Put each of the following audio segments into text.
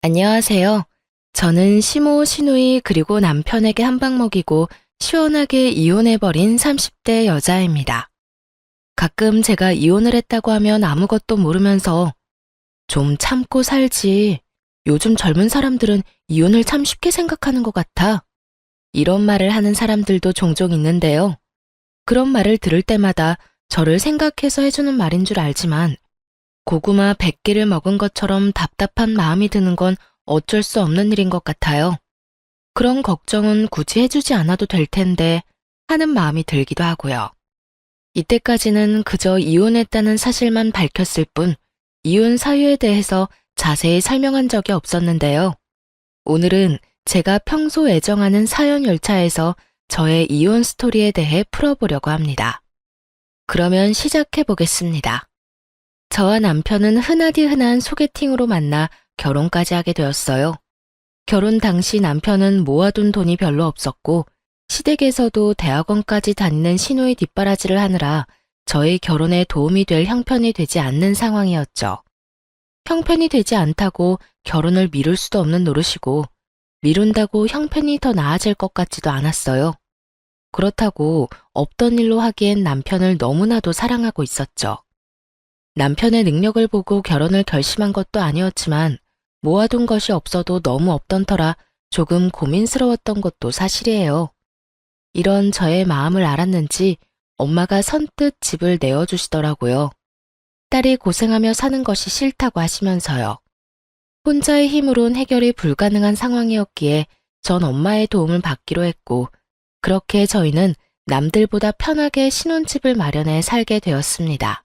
안녕하세요. 저는 시모, 시누이 그리고 남편에게 한 방 먹이고 시원하게 이혼해버린 30대 여자입니다. 가끔 제가 이혼을 했다고 하면 아무것도 모르면서 좀 참고 살지. 요즘 젊은 사람들은 이혼을 참 쉽게 생각하는 것 같아. 이런 말을 하는 사람들도 종종 있는데요. 그런 말을 들을 때마다 저를 생각해서 해주는 말인 줄 알지만 고구마 100개를 먹은 것처럼 답답한 마음이 드는 건 어쩔 수 없는 일인 것 같아요. 그런 걱정은 굳이 해주지 않아도 될 텐데 하는 마음이 들기도 하고요. 이때까지는 그저 이혼했다는 사실만 밝혔을 뿐 이혼 사유에 대해서 자세히 설명한 적이 없었는데요. 오늘은 제가 평소 애정하는 사연 열차에서 저의 이혼 스토리에 대해 풀어보려고 합니다. 그러면 시작해 보겠습니다. 저와 남편은 흔하디 흔한 소개팅으로 만나 결혼까지 하게 되었어요. 결혼 당시 남편은 모아둔 돈이 별로 없었고 시댁에서도 대학원까지 다니는 시누이 뒷바라지를 하느라 저의 결혼에 도움이 될 형편이 되지 않는 상황이었죠. 형편이 되지 않다고 결혼을 미룰 수도 없는 노릇이고 미룬다고 형편이 더 나아질 것 같지도 않았어요. 그렇다고 없던 일로 하기엔 남편을 너무나도 사랑하고 있었죠. 남편의 능력을 보고 결혼을 결심한 것도 아니었지만 모아둔 것이 없어도 너무 없던 터라 조금 고민스러웠던 것도 사실이에요. 이런 저의 마음을 알았는지 엄마가 선뜻 집을 내어주시더라고요. 딸이 고생하며 사는 것이 싫다고 하시면서요. 혼자의 힘으론 해결이 불가능한 상황이었기에 전 엄마의 도움을 받기로 했고 그렇게 저희는 남들보다 편하게 신혼집을 마련해 살게 되었습니다.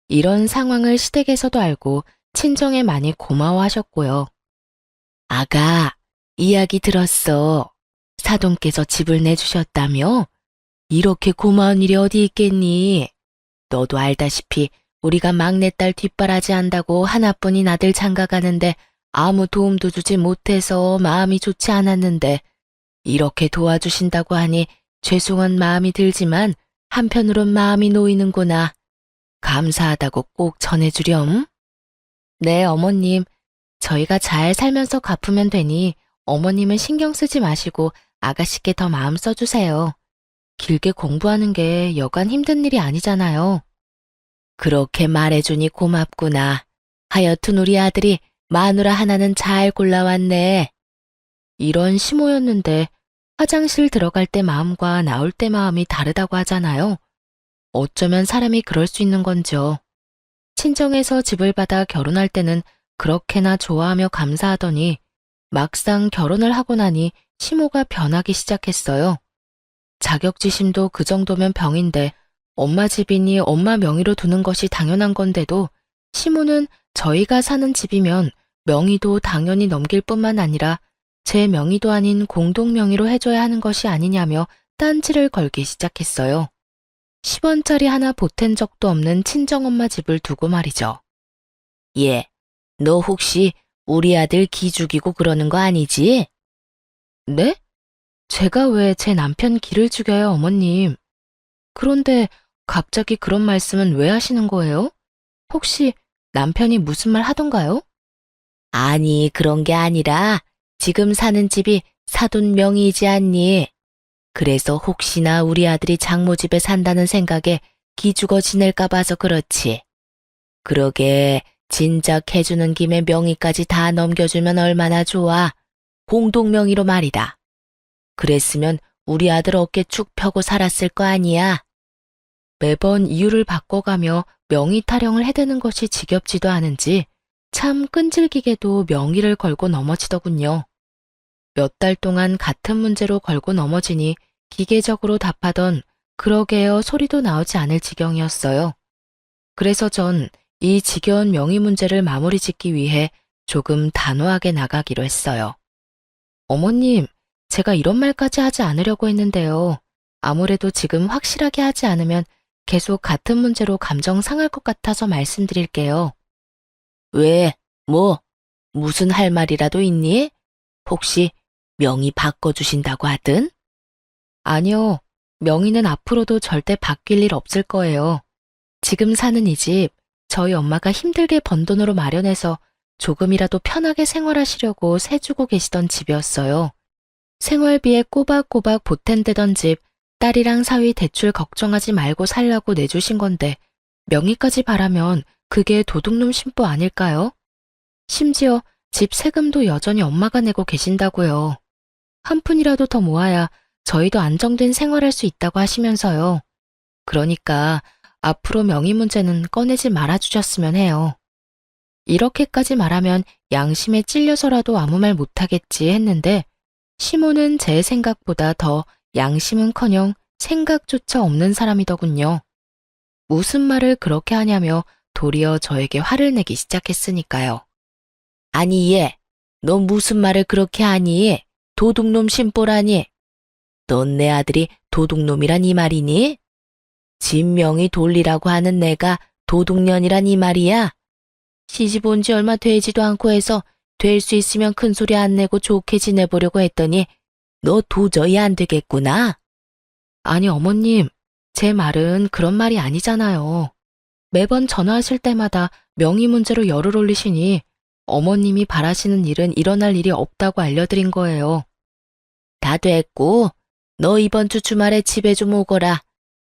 이런 상황을 시댁에서도 알고 친정에 많이 고마워하셨고요. 아가, 이야기 들었어. 사돈께서 집을 내주셨다며? 이렇게 고마운 일이 어디 있겠니? 너도 알다시피 우리가 막내딸 뒷바라지 한다고 하나뿐인 아들 장가가는데 아무 도움도 주지 못해서 마음이 좋지 않았는데 이렇게 도와주신다고 하니 죄송한 마음이 들지만 한편으론 마음이 놓이는구나. 감사하다고 꼭 전해주렴. 네, 어머님. 저희가 잘 살면서 갚으면 되니 어머님은 신경 쓰지 마시고 아가씨께 더 마음 써주세요. 길게 공부하는 게 여간 힘든 일이 아니잖아요. 그렇게 말해주니 고맙구나. 하여튼 우리 아들이 마누라 하나는 잘 골라왔네. 이런 시모였는데 화장실 들어갈 때 마음과 나올 때 마음이 다르다고 하잖아요. 어쩌면 사람이 그럴 수 있는 건지요. 친정에서 집을 받아 결혼할 때는 그렇게나 좋아하며 감사하더니 막상 결혼을 하고 나니 시모가 변하기 시작했어요. 자격지심도 그 정도면 병인데 엄마 집이니 엄마 명의로 두는 것이 당연한 건데도 시모는 저희가 사는 집이면 명의도 당연히 넘길 뿐만 아니라 제 명의도 아닌 공동 명의로 해줘야 하는 것이 아니냐며 딴지를 걸기 시작했어요. 10원짜리 하나 보탠 적도 없는 친정엄마 집을 두고 말이죠. 예, 너 혹시 우리 아들 기 죽이고 그러는 거 아니지? 네? 제가 왜 제 남편 기를 죽여요, 어머님? 그런데 갑자기 그런 말씀은 왜 하시는 거예요? 혹시 남편이 무슨 말 하던가요? 아니, 그런 게 아니라 지금 사는 집이 사돈 명의이지 않니? 그래서 혹시나 우리 아들이 장모집에 산다는 생각에 기죽어 지낼까 봐서 그렇지. 그러게 진작 해주는 김에 명의까지 다 넘겨주면 얼마나 좋아. 공동명의로 말이다. 그랬으면 우리 아들 어깨 축 펴고 살았을 거 아니야. 매번 이유를 바꿔가며 명의 타령을 해대는 것이 지겹지도 않은지 참 끈질기게도 명의를 걸고 넘어지더군요. 몇 달 동안 같은 문제로 걸고 넘어지니 기계적으로 답하던 그러게요 소리도 나오지 않을 지경이었어요. 그래서 전 이 지겨운 명의 문제를 마무리 짓기 위해 조금 단호하게 나가기로 했어요. 어머님, 제가 이런 말까지 하지 않으려고 했는데요. 아무래도 지금 확실하게 하지 않으면 계속 같은 문제로 감정 상할 것 같아서 말씀드릴게요. 왜? 뭐? 무슨 할 말이라도 있니? 혹시 명의 바꿔주신다고 하든? 아니요. 명의는 앞으로도 절대 바뀔 일 없을 거예요. 지금 사는 이 집, 저희 엄마가 힘들게 번 돈으로 마련해서 조금이라도 편하게 생활하시려고 세주고 계시던 집이었어요. 생활비에 꼬박꼬박 보탠대던 집, 딸이랑 사위 대출 걱정하지 말고 살라고 내주신 건데 명의까지 바라면 그게 도둑놈 심보 아닐까요? 심지어 집 세금도 여전히 엄마가 내고 계신다고요. 한 푼이라도 더 모아야 저희도 안정된 생활할 수 있다고 하시면서요. 그러니까 앞으로 명의 문제는 꺼내지 말아주셨으면 해요. 이렇게까지 말하면 양심에 찔려서라도 아무 말 못하겠지 했는데 시모는 제 생각보다 더 양심은커녕 생각조차 없는 사람이더군요. 무슨 말을 그렇게 하냐며 도리어 저에게 화를 내기 시작했으니까요. 아니 얘, 너 무슨 말을 그렇게 하니? 도둑놈 심보라니? 넌 내 아들이 도둑놈이란 이 말이니? 진명이 돌리라고 하는 내가 도둑년이란 이 말이야? 시집 온 지 얼마 되지도 않고 해서 될 수 있으면 큰 소리 안 내고 좋게 지내보려고 했더니 너 도저히 안 되겠구나. 아니 어머님, 제 말은 그런 말이 아니잖아요. 매번 전화하실 때마다 명의 문제로 열을 올리시니 어머님이 바라시는 일은 일어날 일이 없다고 알려드린 거예요. 다 됐고, 너 이번 주 주말에 집에 좀 오거라.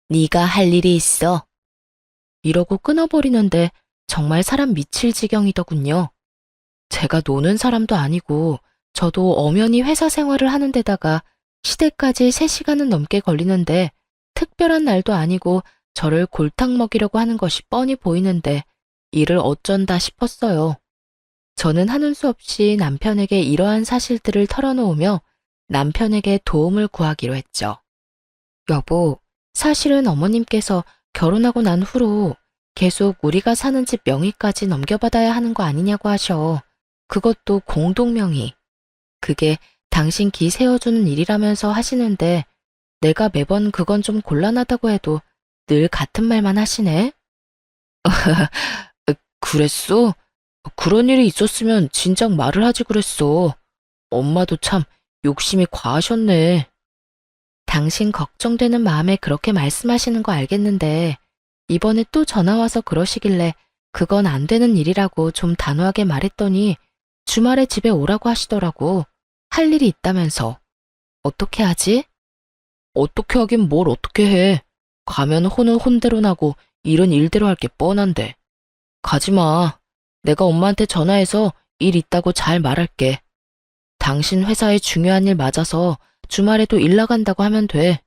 네가 할 일이 있어. 이러고 끊어버리는데 정말 사람 미칠 지경이더군요. 제가 노는 사람도 아니고 저도 엄연히 회사 생활을 하는 데다가 시댁까지 3시간은 넘게 걸리는데 특별한 날도 아니고 저를 골탕 먹이려고 하는 것이 뻔히 보이는데 이를 어쩐다 싶었어요. 저는 하는 수 없이 남편에게 이러한 사실들을 털어놓으며 남편에게 도움을 구하기로 했죠. 여보, 사실은 어머님께서 결혼하고 난 후로 계속 우리가 사는 집 명의까지 넘겨받아야 하는 거 아니냐고 하셔. 그것도 공동명의. 그게 당신 기 세워주는 일이라면서 하시는데 내가 매번 그건 좀 곤란하다고 해도 늘 같은 말만 하시네. 그랬어? 그런 일이 있었으면 진작 말을 하지 그랬어. 엄마도 참 욕심이 과하셨네. 당신 걱정되는 마음에 그렇게 말씀하시는 거 알겠는데 이번에 또 전화와서 그러시길래 그건 안 되는 일이라고 좀 단호하게 말했더니 주말에 집에 오라고 하시더라고. 할 일이 있다면서. 어떻게 하지? 어떻게 하긴 뭘 어떻게 해. 가면 혼은 혼대로 나고 일은 일대로 할 게 뻔한데. 가지마. 내가 엄마한테 전화해서 일 있다고 잘 말할게. 당신 회사에 중요한 일 맞아서 주말에도 일 나간다고 하면 돼.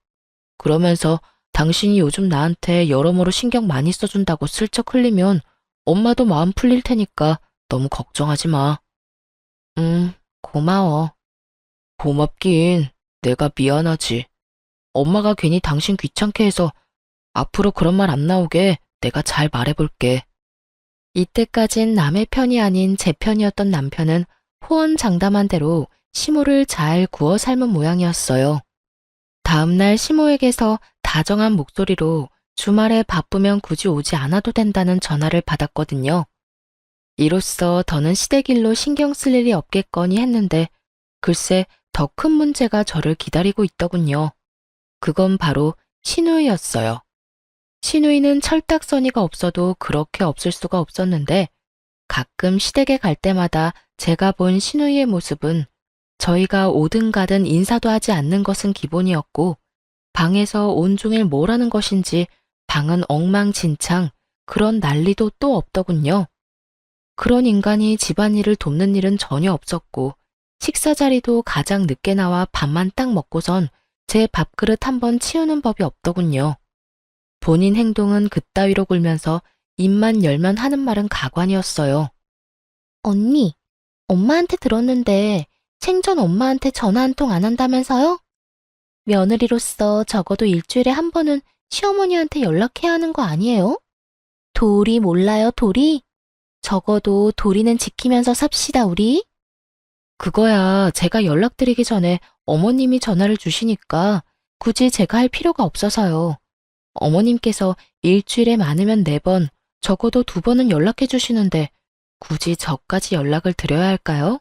그러면서 당신이 요즘 나한테 여러모로 신경 많이 써준다고 슬쩍 흘리면 엄마도 마음 풀릴 테니까 너무 걱정하지 마. 고마워. 고맙긴 내가 미안하지. 엄마가 괜히 당신 귀찮게 해서 앞으로 그런 말 안 나오게 내가 잘 말해볼게. 이때까진 남의 편이 아닌 제 편이었던 남편은 호언장담한 대로 시모를 잘 구워 삶은 모양이었어요. 다음날 시모에게서 다정한 목소리로 주말에 바쁘면 굳이 오지 않아도 된다는 전화를 받았거든요. 이로써 더는 시댁 일로 신경 쓸 일이 없겠거니 했는데 글쎄 더 큰 문제가 저를 기다리고 있더군요. 그건 바로 시누이였어요. 시누이는 철딱서니가 없어도 그렇게 없을 수가 없었는데 가끔 시댁에 갈 때마다 제가 본 시누이의 모습은 저희가 오든 가든 인사도 하지 않는 것은 기본이었고 방에서 온종일 뭘 하는 것인지 방은 엉망진창 그런 난리도 또 없더군요. 그런 인간이 집안일을 돕는 일은 전혀 없었고 식사 자리도 가장 늦게 나와 밥만 딱 먹고선 제 밥그릇 한번 치우는 법이 없더군요. 본인 행동은 그따위로 굴면서 입만 열면 하는 말은 가관이었어요. 언니, 엄마한테 들었는데 생전 엄마한테 전화 한 통 안 한다면서요? 며느리로서 적어도 일주일에 한 번은 시어머니한테 연락해야 하는 거 아니에요? 도리 몰라요, 도리? 적어도 도리는 지키면서 삽시다, 우리. 그거야 제가 연락드리기 전에 어머님이 전화를 주시니까 굳이 제가 할 필요가 없어서요. 어머님께서 일주일에 많으면 4번, 적어도 2번은 연락해 주시는데 굳이 저까지 연락을 드려야 할까요?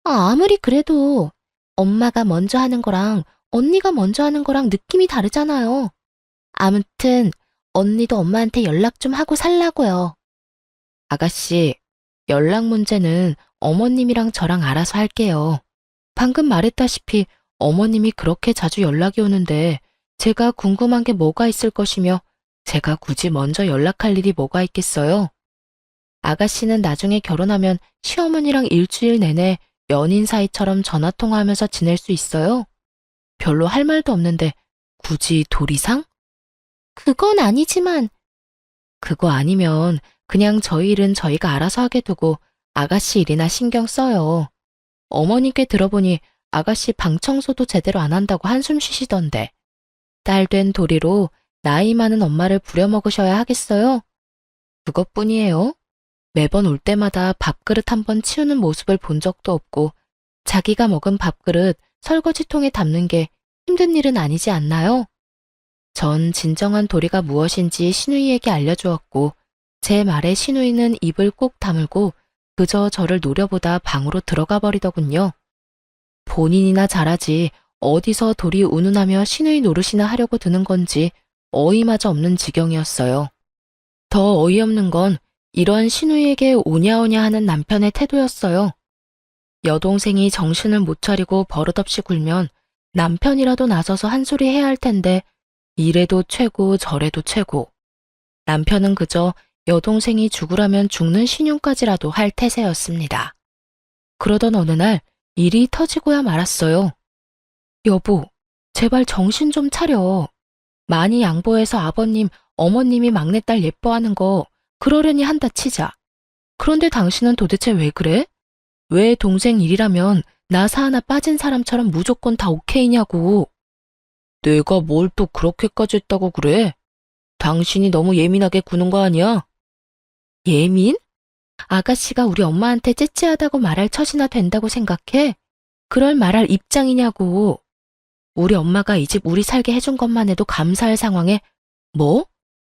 아무리 그래도 엄마가 먼저 하는 거랑 언니가 먼저 하는 거랑 느낌이 다르잖아요. 아무튼 언니도 엄마한테 연락 좀 하고 살라고요. 아가씨, 연락 문제는 어머님이랑 저랑 알아서 할게요. 방금 말했다시피 어머님이 그렇게 자주 연락이 오는데 제가 궁금한 게 뭐가 있을 것이며 제가 굳이 먼저 연락할 일이 뭐가 있겠어요? 아가씨는 나중에 결혼하면 시어머니랑 일주일 내내 연인 사이처럼 전화통화하면서 지낼 수 있어요? 별로 할 말도 없는데 굳이 도리상? 그건 아니지만 그거 아니면 그냥 저희 일은 저희가 알아서 하게 두고 아가씨 일이나 신경 써요. 어머니께 들어보니 아가씨 방 청소도 제대로 안 한다고 한숨 쉬시던데 딸 된 도리로 나이 많은 엄마를 부려먹으셔야 하겠어요? 그것뿐이에요. 매번 올 때마다 밥그릇 한 번 치우는 모습을 본 적도 없고 자기가 먹은 밥그릇 설거지통에 담는 게 힘든 일은 아니지 않나요? 전 진정한 도리가 무엇인지 시누이에게 알려주었고 제 말에 시누이는 입을 꼭 다물고 그저 저를 노려보다 방으로 들어가 버리더군요. 본인이나 잘하지 어디서 도리 운운하며 시누이 노릇이나 하려고 드는 건지 어이마저 없는 지경이었어요. 더 어이없는 건 이런 시누이에게 오냐오냐 하는 남편의 태도였어요. 여동생이 정신을 못 차리고 버릇없이 굴면 남편이라도 나서서 한 소리 해야 할 텐데 이래도 최고 저래도 최고. 남편은 그저 여동생이 죽으라면 죽는 신용까지라도 할 태세였습니다. 그러던 어느 날 일이 터지고야 말았어요. 여보, 제발 정신 좀 차려. 많이 양보해서 아버님, 어머님이 막내딸 예뻐하는 거 그러려니 한다 치자. 그런데 당신은 도대체 왜 그래? 왜 동생 일이라면 나사 하나 빠진 사람처럼 무조건 다 오케이냐고. 내가 뭘 또 그렇게까지 했다고 그래? 당신이 너무 예민하게 구는 거 아니야? 예민? 아가씨가 우리 엄마한테 째째하다고 말할 처지나 된다고 생각해? 그럴 말할 입장이냐고. 우리 엄마가 이 집 우리 살게 해준 것만 해도 감사할 상황에 뭐?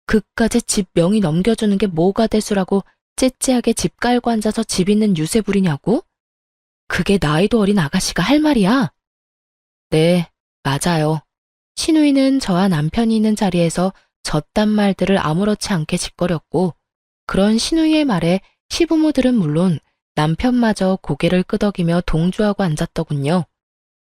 그까지 집 명의 넘겨주는 게 뭐가 대수라고 째째하게 집 깔고 앉아서 집 있는 유세 부리냐고? 그게 나이도 어린 아가씨가 할 말이야? 네, 맞아요. 시누이는 저와 남편이 있는 자리에서 저딴 말들을 아무렇지 않게 짓거렸고 그런 시누이의 말에 시부모들은 물론 남편마저 고개를 끄덕이며 동조하고 앉았더군요.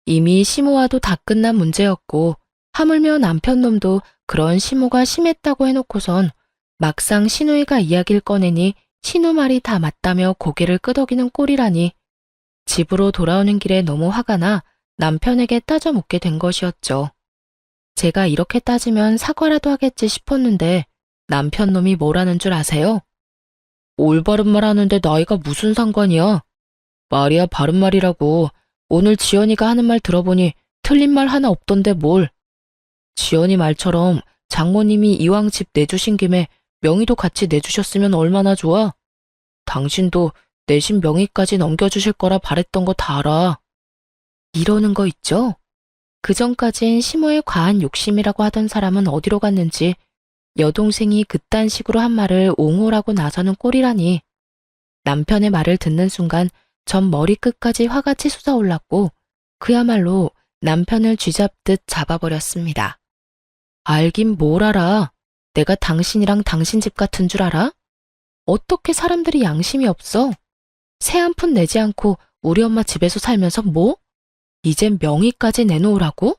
이미 시모와도 다 끝난 문제였고 하물며 남편 놈도 그런 시모가 심했다고 해놓고선 막상 시누이가 이야기를 꺼내니 시누 말이 다 맞다며 고개를 끄덕이는 꼴이라니 집으로 돌아오는 길에 너무 화가 나 남편에게 따져 묻게 된 것이었죠. 제가 이렇게 따지면 사과라도 하겠지 싶었는데 남편 놈이 뭐라는 줄 아세요? 올바른 말 하는데 나이가 무슨 상관이야? 말이야 바른 말이라고. 오늘 지연이가 하는 말 들어보니 틀린 말 하나 없던데 뭘. 지연이 말처럼 장모님이 이왕 집 내주신 김에 명의도 같이 내주셨으면 얼마나 좋아. 당신도 내신 명의까지 넘겨주실 거라 바랬던 거 다 알아. 이러는 거 있죠? 그전까진 시모의 과한 욕심이라고 하던 사람은 어디로 갔는지 여동생이 그딴 식으로 한 말을 옹호라고 나서는 꼴이라니. 남편의 말을 듣는 순간 전 머리끝까지 화가 치솟아 올랐고 그야말로 남편을 쥐잡듯 잡아버렸습니다. 알긴 뭘 알아. 내가 당신이랑 당신 집 같은 줄 알아? 어떻게 사람들이 양심이 없어? 새 한 푼 내지 않고 우리 엄마 집에서 살면서 뭐? 이젠 명의까지 내놓으라고?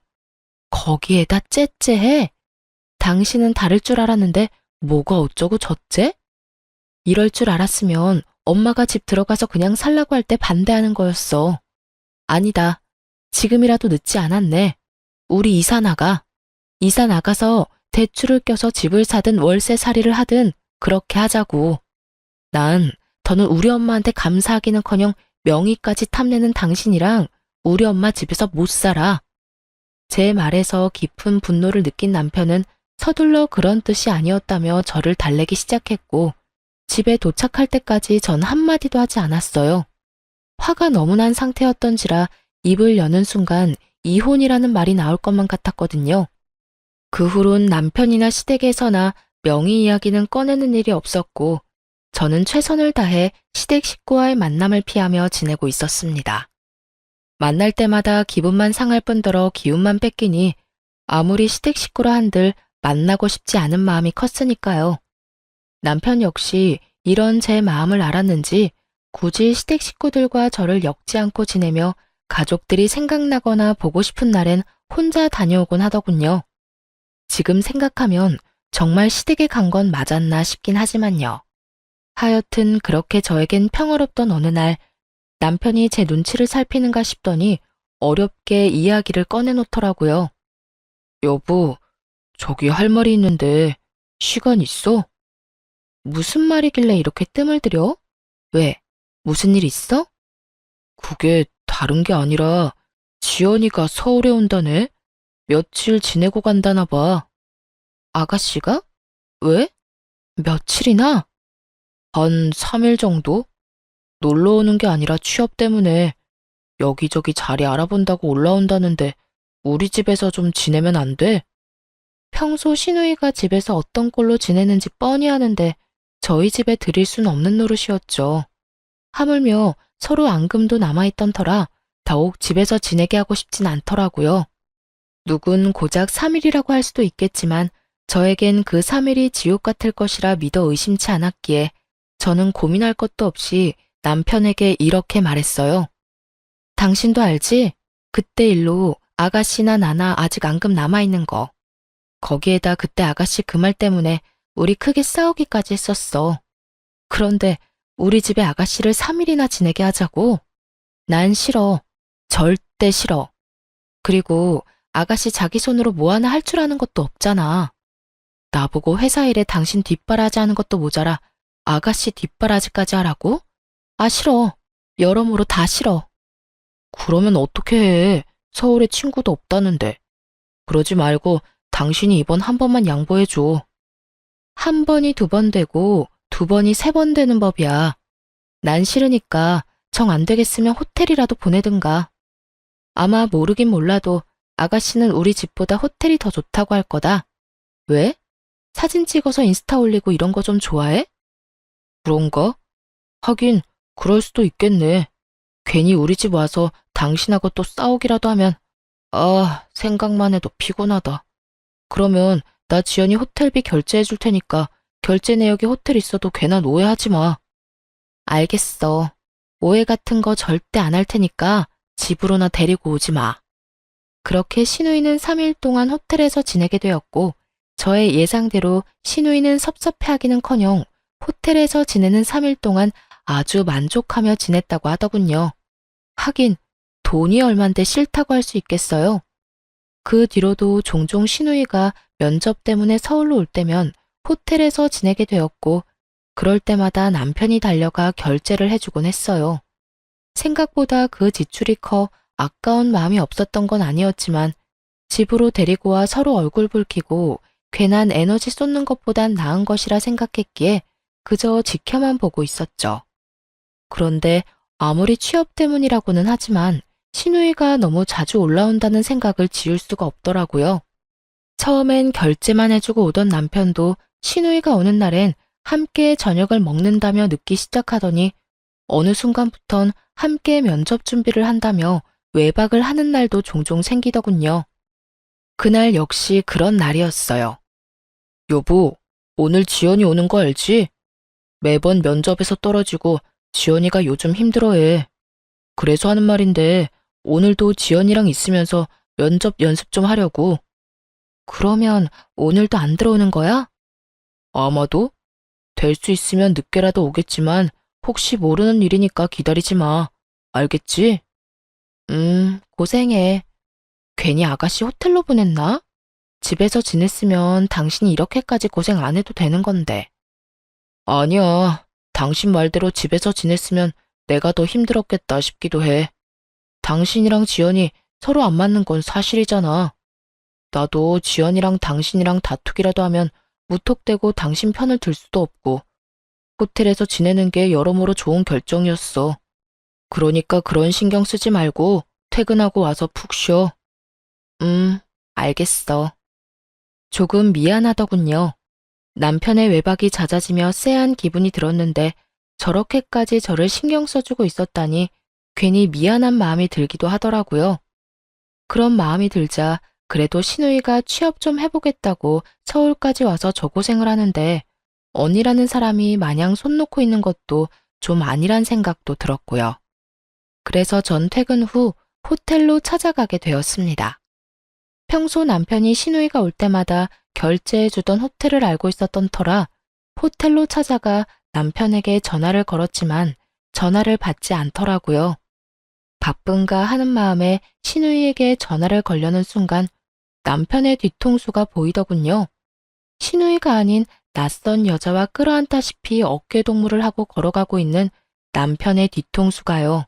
거기에다 째째해? 당신은 다를 줄 알았는데 뭐가 어쩌고 저째? 이럴 줄 알았으면 엄마가 집 들어가서 그냥 살라고 할 때 반대하는 거였어. 아니다. 지금이라도 늦지 않았네. 우리 이사 나가. 이사 나가서 대출을 껴서 집을 사든 월세살이를 하든 그렇게 하자고. 난 더는 우리 엄마한테 감사하기는커녕 명의까지 탐내는 당신이랑 우리 엄마 집에서 못 살아. 제 말에서 깊은 분노를 느낀 남편은 서둘러 그런 뜻이 아니었다며 저를 달래기 시작했고 집에 도착할 때까지 전 한마디도 하지 않았어요. 화가 너무 난 상태였던지라 입을 여는 순간 이혼이라는 말이 나올 것만 같았거든요. 그 후론 남편이나 시댁에서나 명의 이야기는 꺼내는 일이 없었고 저는 최선을 다해 시댁 식구와의 만남을 피하며 지내고 있었습니다. 만날 때마다 기분만 상할 뿐더러 기운만 뺏기니 아무리 시댁 식구라 한들 만나고 싶지 않은 마음이 컸으니까요. 남편 역시 이런 제 마음을 알았는지 굳이 시댁 식구들과 저를 엮지 않고 지내며 가족들이 생각나거나 보고 싶은 날엔 혼자 다녀오곤 하더군요. 지금 생각하면 정말 시댁에 간 건 맞았나 싶긴 하지만요. 하여튼 그렇게 저에겐 평화롭던 어느 날 남편이 제 눈치를 살피는가 싶더니 어렵게 이야기를 꺼내놓더라고요. 여보, 저기 할 말이 있는데 시간 있어? 무슨 말이길래 이렇게 뜸을 들여? 왜? 무슨 일 있어? 그게 다른 게 아니라 지연이가 서울에 온다네? 며칠 지내고 간다나 봐. 아가씨가? 왜? 며칠이나? 한 3일 정도? 놀러 오는 게 아니라 취업 때문에 여기저기 자리 알아본다고 올라온다는데 우리 집에서 좀 지내면 안 돼? 평소 시누이가 집에서 어떤 꼴로 지내는지 뻔히 아는데 저희 집에 들일 순 없는 노릇이었죠. 하물며 서로 앙금도 남아있던 터라 더욱 집에서 지내게 하고 싶진 않더라고요. 누군 고작 3일이라고 할 수도 있겠지만 저에겐 그 3일이 지옥 같을 것이라 믿어 의심치 않았기에 저는 고민할 것도 없이 남편에게 이렇게 말했어요. 당신도 알지? 그때 일로 아가씨나 나나 아직 앙금 남아있는 거. 거기에다 그때 아가씨 그 말 때문에 우리 크게 싸우기까지 했었어. 그런데 우리 집에 아가씨를 3일이나 지내게 하자고? 난 싫어. 절대 싫어. 그리고 아가씨 자기 손으로 뭐 하나 할 줄 아는 것도 없잖아. 나보고 회사 일에 당신 뒷바라지 하는 것도 모자라 아가씨 뒷바라지까지 하라고? 아, 싫어. 여러모로 다 싫어. 그러면 어떻게 해? 서울에 친구도 없다는데. 그러지 말고 당신이 이번 한 번만 양보해줘. 한 번이 2번 되고 2번이 3번 되는 법이야. 난 싫으니까 정 안 되겠으면 호텔이라도 보내든가. 아마 모르긴 몰라도 아가씨는 우리 집보다 호텔이 더 좋다고 할 거다. 왜? 사진 찍어서 인스타 올리고 이런 거 좀 좋아해? 그런가? 하긴 그럴 수도 있겠네. 괜히 우리 집 와서 당신하고 또 싸우기라도 하면 생각만 해도 피곤하다. 그러면 나 지연이 호텔비 결제해 줄 테니까 결제 내역에 호텔 있어도 괜한 오해하지 마. 알겠어. 오해 같은 거 절대 안 할 테니까 집으로나 데리고 오지 마. 그렇게 시누이는 3일 동안 호텔에서 지내게 되었고 저의 예상대로 시누이는 섭섭해하기는커녕 호텔에서 지내는 3일 동안 아주 만족하며 지냈다고 하더군요. 하긴 돈이 얼만데 싫다고 할 수 있겠어요. 그 뒤로도 종종 시누이가 면접 때문에 서울로 올 때면 호텔에서 지내게 되었고 그럴 때마다 남편이 달려가 결제를 해주곤 했어요. 생각보다 그 지출이 커 아까운 마음이 없었던 건 아니었지만 집으로 데리고 와 서로 얼굴 붉히고 괜한 에너지 쏟는 것보단 나은 것이라 생각했기에 그저 지켜만 보고 있었죠. 그런데 아무리 취업 때문이라고는 하지만 시누이가 너무 자주 올라온다는 생각을 지울 수가 없더라고요. 처음엔 결제만 해주고 오던 남편도 시누이가 오는 날엔 함께 저녁을 먹는다며 늦기 시작하더니 어느 순간부턴 함께 면접 준비를 한다며 외박을 하는 날도 종종 생기더군요. 그날 역시 그런 날이었어요. 여보, 오늘 지연이 오는 거 알지? 매번 면접에서 떨어지고 지연이가 요즘 힘들어해. 그래서 하는 말인데 오늘도 지연이랑 있으면서 면접 연습 좀 하려고. 그러면 오늘도 안 들어오는 거야? 아마도. 될 수 있으면 늦게라도 오겠지만 혹시 모르는 일이니까 기다리지 마. 알겠지? 고생해. 괜히 아가씨 호텔로 보냈나? 집에서 지냈으면 당신이 이렇게까지 고생 안 해도 되는 건데. 아니야. 당신 말대로 집에서 지냈으면 내가 더 힘들었겠다 싶기도 해. 당신이랑 지연이 서로 안 맞는 건 사실이잖아. 나도 지연이랑 당신이랑 다투기라도 하면 무턱대고 당신 편을 들 수도 없고 호텔에서 지내는 게 여러모로 좋은 결정이었어. 그러니까 그런 신경 쓰지 말고 퇴근하고 와서 푹 쉬어. 알겠어. 조금 미안하더군요. 남편의 외박이 잦아지며 쎄한 기분이 들었는데 저렇게까지 저를 신경 써주고 있었다니 괜히 미안한 마음이 들기도 하더라고요. 그런 마음이 들자 그래도 시누이가 취업 좀 해보겠다고 서울까지 와서 저 고생을 하는데 언니라는 사람이 마냥 손 놓고 있는 것도 좀 아니란 생각도 들었고요. 그래서 전 퇴근 후 호텔로 찾아가게 되었습니다. 평소 남편이 시누이가 올 때마다 결제해주던 호텔을 알고 있었던 터라 호텔로 찾아가 남편에게 전화를 걸었지만 전화를 받지 않더라고요. 바쁜가 하는 마음에 시누이에게 전화를 걸려는 순간 남편의 뒤통수가 보이더군요. 시누이가 아닌 낯선 여자와 끌어안다시피 어깨동무를 하고 걸어가고 있는 남편의 뒤통수가요.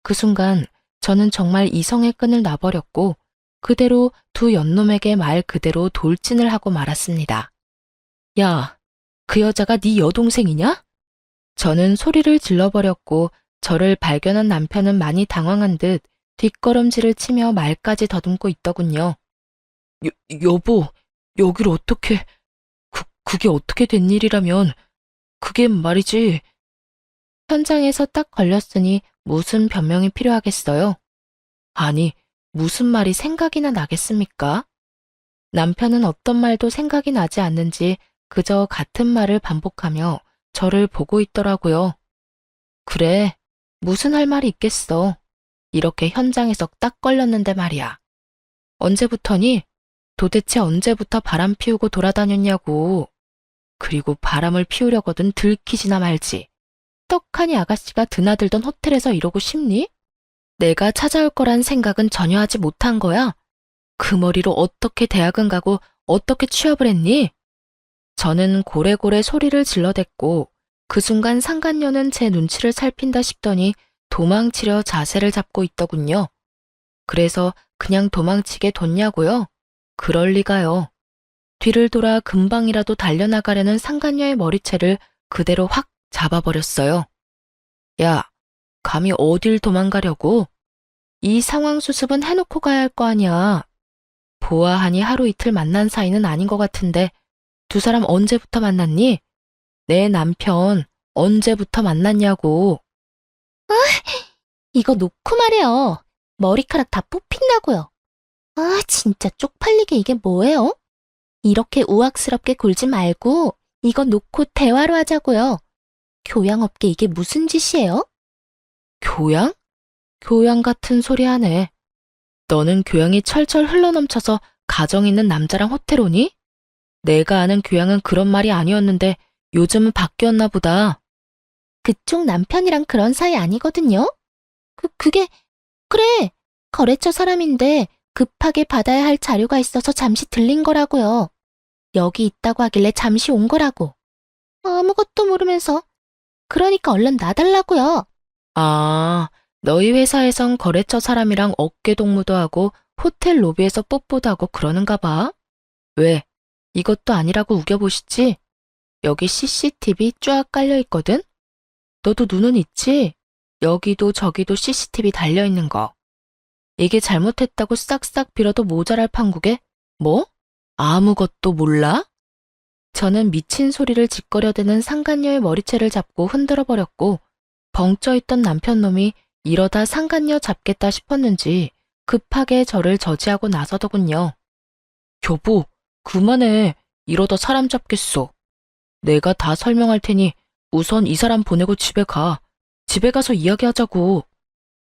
그 순간 저는 정말 이성의 끈을 놔버렸고 그대로 두 연놈에게 말 그대로 돌진을 하고 말았습니다. 야, 그 여자가 네 여동생이냐? 저는 소리를 질러버렸고 저를 발견한 남편은 많이 당황한 듯 뒷걸음질을 치며 말까지 더듬고 있더군요. 여보, 여길 어떻게, 그게 어떻게 된 일이라면, 그게 말이지. 현장에서 딱 걸렸으니 무슨 변명이 필요하겠어요? 아니, 무슨 말이 생각이나 나겠습니까? 남편은 어떤 말도 생각이 나지 않는지 그저 같은 말을 반복하며 저를 보고 있더라고요. 그래, 무슨 할 말이 있겠어. 이렇게 현장에서 딱 걸렸는데 말이야. 언제부터니? 도대체 언제부터 바람 피우고 돌아다녔냐고. 그리고 바람을 피우려거든 들키지나 말지. 떡하니 아가씨가 드나들던 호텔에서 이러고 싶니? 내가 찾아올 거란 생각은 전혀 하지 못한 거야. 그 머리로 어떻게 대학은 가고 어떻게 취업을 했니? 저는 고래고래 소리를 질러댔고 그 순간 상간녀는 제 눈치를 살핀다 싶더니 도망치려 자세를 잡고 있더군요. 그래서 그냥 도망치게 뒀냐고요? 그럴 리가요. 뒤를 돌아 금방이라도 달려나가려는 상간녀의 머리채를 그대로 확 잡아버렸어요. 야, 감히 어딜 도망가려고? 이 상황 수습은 해놓고 가야 할 거 아니야. 보아하니 하루 이틀 만난 사이는 아닌 것 같은데 두 사람 언제부터 만났니? 내 남편 언제부터 만났냐고. 이거 놓고 말해요. 머리카락 다 뽑힌다고요. 아, 진짜 쪽팔리게 이게 뭐예요? 이렇게 우악스럽게 굴지 말고 이거 놓고 대화로 하자고요. 교양 없게 이게 무슨 짓이에요? 교양? 교양 같은 소리 하네. 너는 교양이 철철 흘러넘쳐서 가정 있는 남자랑 호텔 오니? 내가 아는 교양은 그런 말이 아니었는데 요즘은 바뀌었나 보다. 그쪽 남편이랑 그런 사이 아니거든요? 그래. 거래처 사람인데 급하게 받아야 할 자료가 있어서 잠시 들린 거라고요. 여기 있다고 하길래 잠시 온 거라고. 아무것도 모르면서. 그러니까 얼른 놔달라고요. 아, 너희 회사에선 거래처 사람이랑 어깨동무도 하고 호텔 로비에서 뽀뽀도 하고 그러는가 봐. 왜? 이것도 아니라고 우겨보시지? 여기 CCTV 쫙 깔려 있거든? 너도 눈은 있지? 여기도 저기도 CCTV 달려있는 거. 이게 잘못했다고 싹싹 빌어도 모자랄 판국에 뭐? 아무것도 몰라? 저는 미친 소리를 짓거려대는 상간녀의 머리채를 잡고 흔들어버렸고 벙쪄있던 남편놈이 이러다 상간녀 잡겠다 싶었는지 급하게 저를 저지하고 나서더군요. 여보, 그만해. 이러다 사람 잡겠어. 내가 다 설명할 테니 우선 이 사람 보내고 집에 가. 집에 가서 이야기하자고.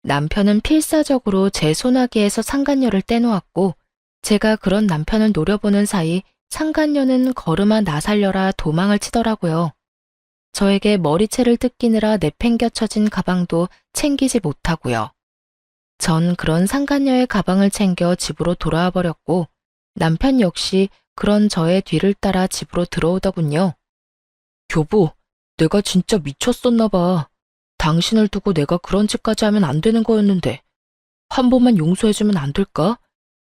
남편은 필사적으로 제 소나기에서 상간녀를 떼놓았고 제가 그런 남편을 노려보는 사이 상간녀는 걸음아 나 살려라 도망을 치더라고요. 저에게 머리채를 뜯기느라 내팽겨쳐진 가방도 챙기지 못하고요. 전 그런 상간녀의 가방을 챙겨 집으로 돌아와 버렸고 남편 역시 그런 저의 뒤를 따라 집으로 들어오더군요. 여보, 내가 진짜 미쳤었나 봐. 당신을 두고 내가 그런 짓까지 하면 안 되는 거였는데 한 번만 용서해주면 안 될까?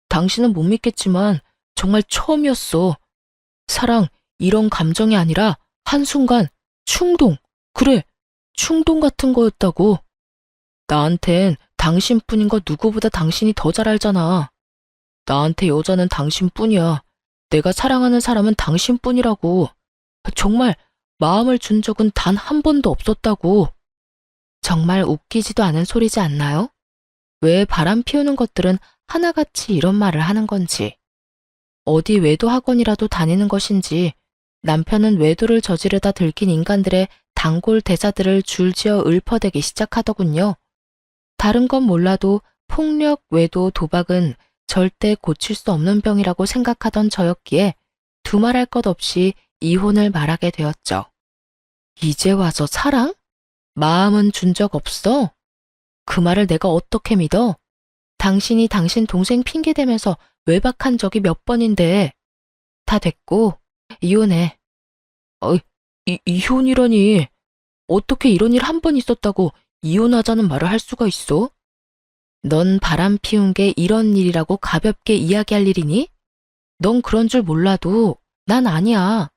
당신은 못 믿겠지만 정말 처음이었어. 사랑, 이런 감정이 아니라 한순간 충동, 그래, 충동 같은 거였다고. 나한텐 당신뿐인 거 누구보다 당신이 더 잘 알잖아. 나한테 여자는 당신뿐이야. 내가 사랑하는 사람은 당신뿐이라고. 정말 마음을 준 적은 단 한 번도 없었다고. 정말 웃기지도 않은 소리지 않나요? 왜 바람 피우는 것들은 하나같이 이런 말을 하는 건지. 어디 외도 학원이라도 다니는 것인지 남편은 외도를 저지르다 들킨 인간들의 단골 대사들을 줄지어 읊어대기 시작하더군요. 다른 건 몰라도 폭력, 외도, 도박은 절대 고칠 수 없는 병이라고 생각하던 저였기에 두말할 것 없이 이혼을 말하게 되었죠. 이제 와서 사랑? 마음은 준 적 없어? 그 말을 내가 어떻게 믿어? 당신이 당신 동생 핑계대면서 외박한 적이 몇 번인데. 다 됐고 이혼해. 이혼이라니. 어떻게 이런 일 한 번 있었다고 이혼하자는 말을 할 수가 있어? 넌 바람 피운 게 이런 일이라고 가볍게 이야기할 일이니? 넌 그런 줄 몰라도 난 아니야.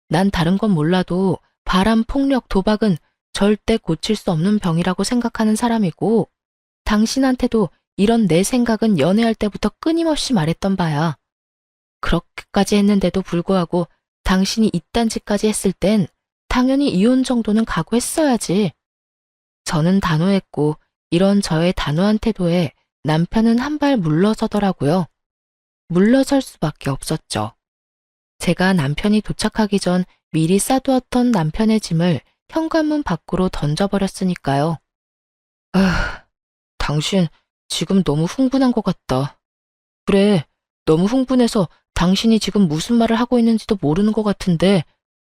난 다른 건 몰라도 바람, 폭력, 도박은 절대 고칠 수 없는 병이라고 생각하는 사람이고, 당신한테도 이런 내 생각은 연애할 때부터 끊임없이 말했던 바야. 그렇게까지 했는데도 불구하고 당신이 이딴 짓까지 했을 땐 당연히 이혼 정도는 각오했어야지. 저는 단호했고 이런 저의 단호한 태도에 남편은 한 발 물러서더라고요. 물러설 수밖에 없었죠. 제가 남편이 도착하기 전 미리 싸두었던 남편의 짐을 현관문 밖으로 던져버렸으니까요. 당신 지금 너무 흥분한 것 같다. 그래, 너무 흥분해서 당신이 지금 무슨 말을 하고 있는지도 모르는 것 같은데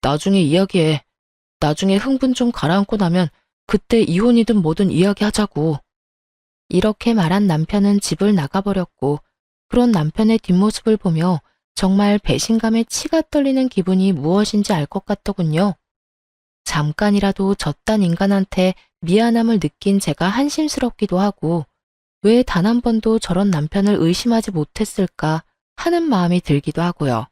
나중에 이야기해. 나중에 흥분 좀 가라앉고 나면 그때 이혼이든 뭐든 이야기하자고. 이렇게 말한 남편은 집을 나가버렸고 그런 남편의 뒷모습을 보며 정말 배신감에 치가 떨리는 기분이 무엇인지 알 것 같더군요. 잠깐이라도 저딴 인간한테 미안함을 느낀 제가 한심스럽기도 하고 왜 단 한 번도 저런 남편을 의심하지 못했을까 하는 마음이 들기도 하고요.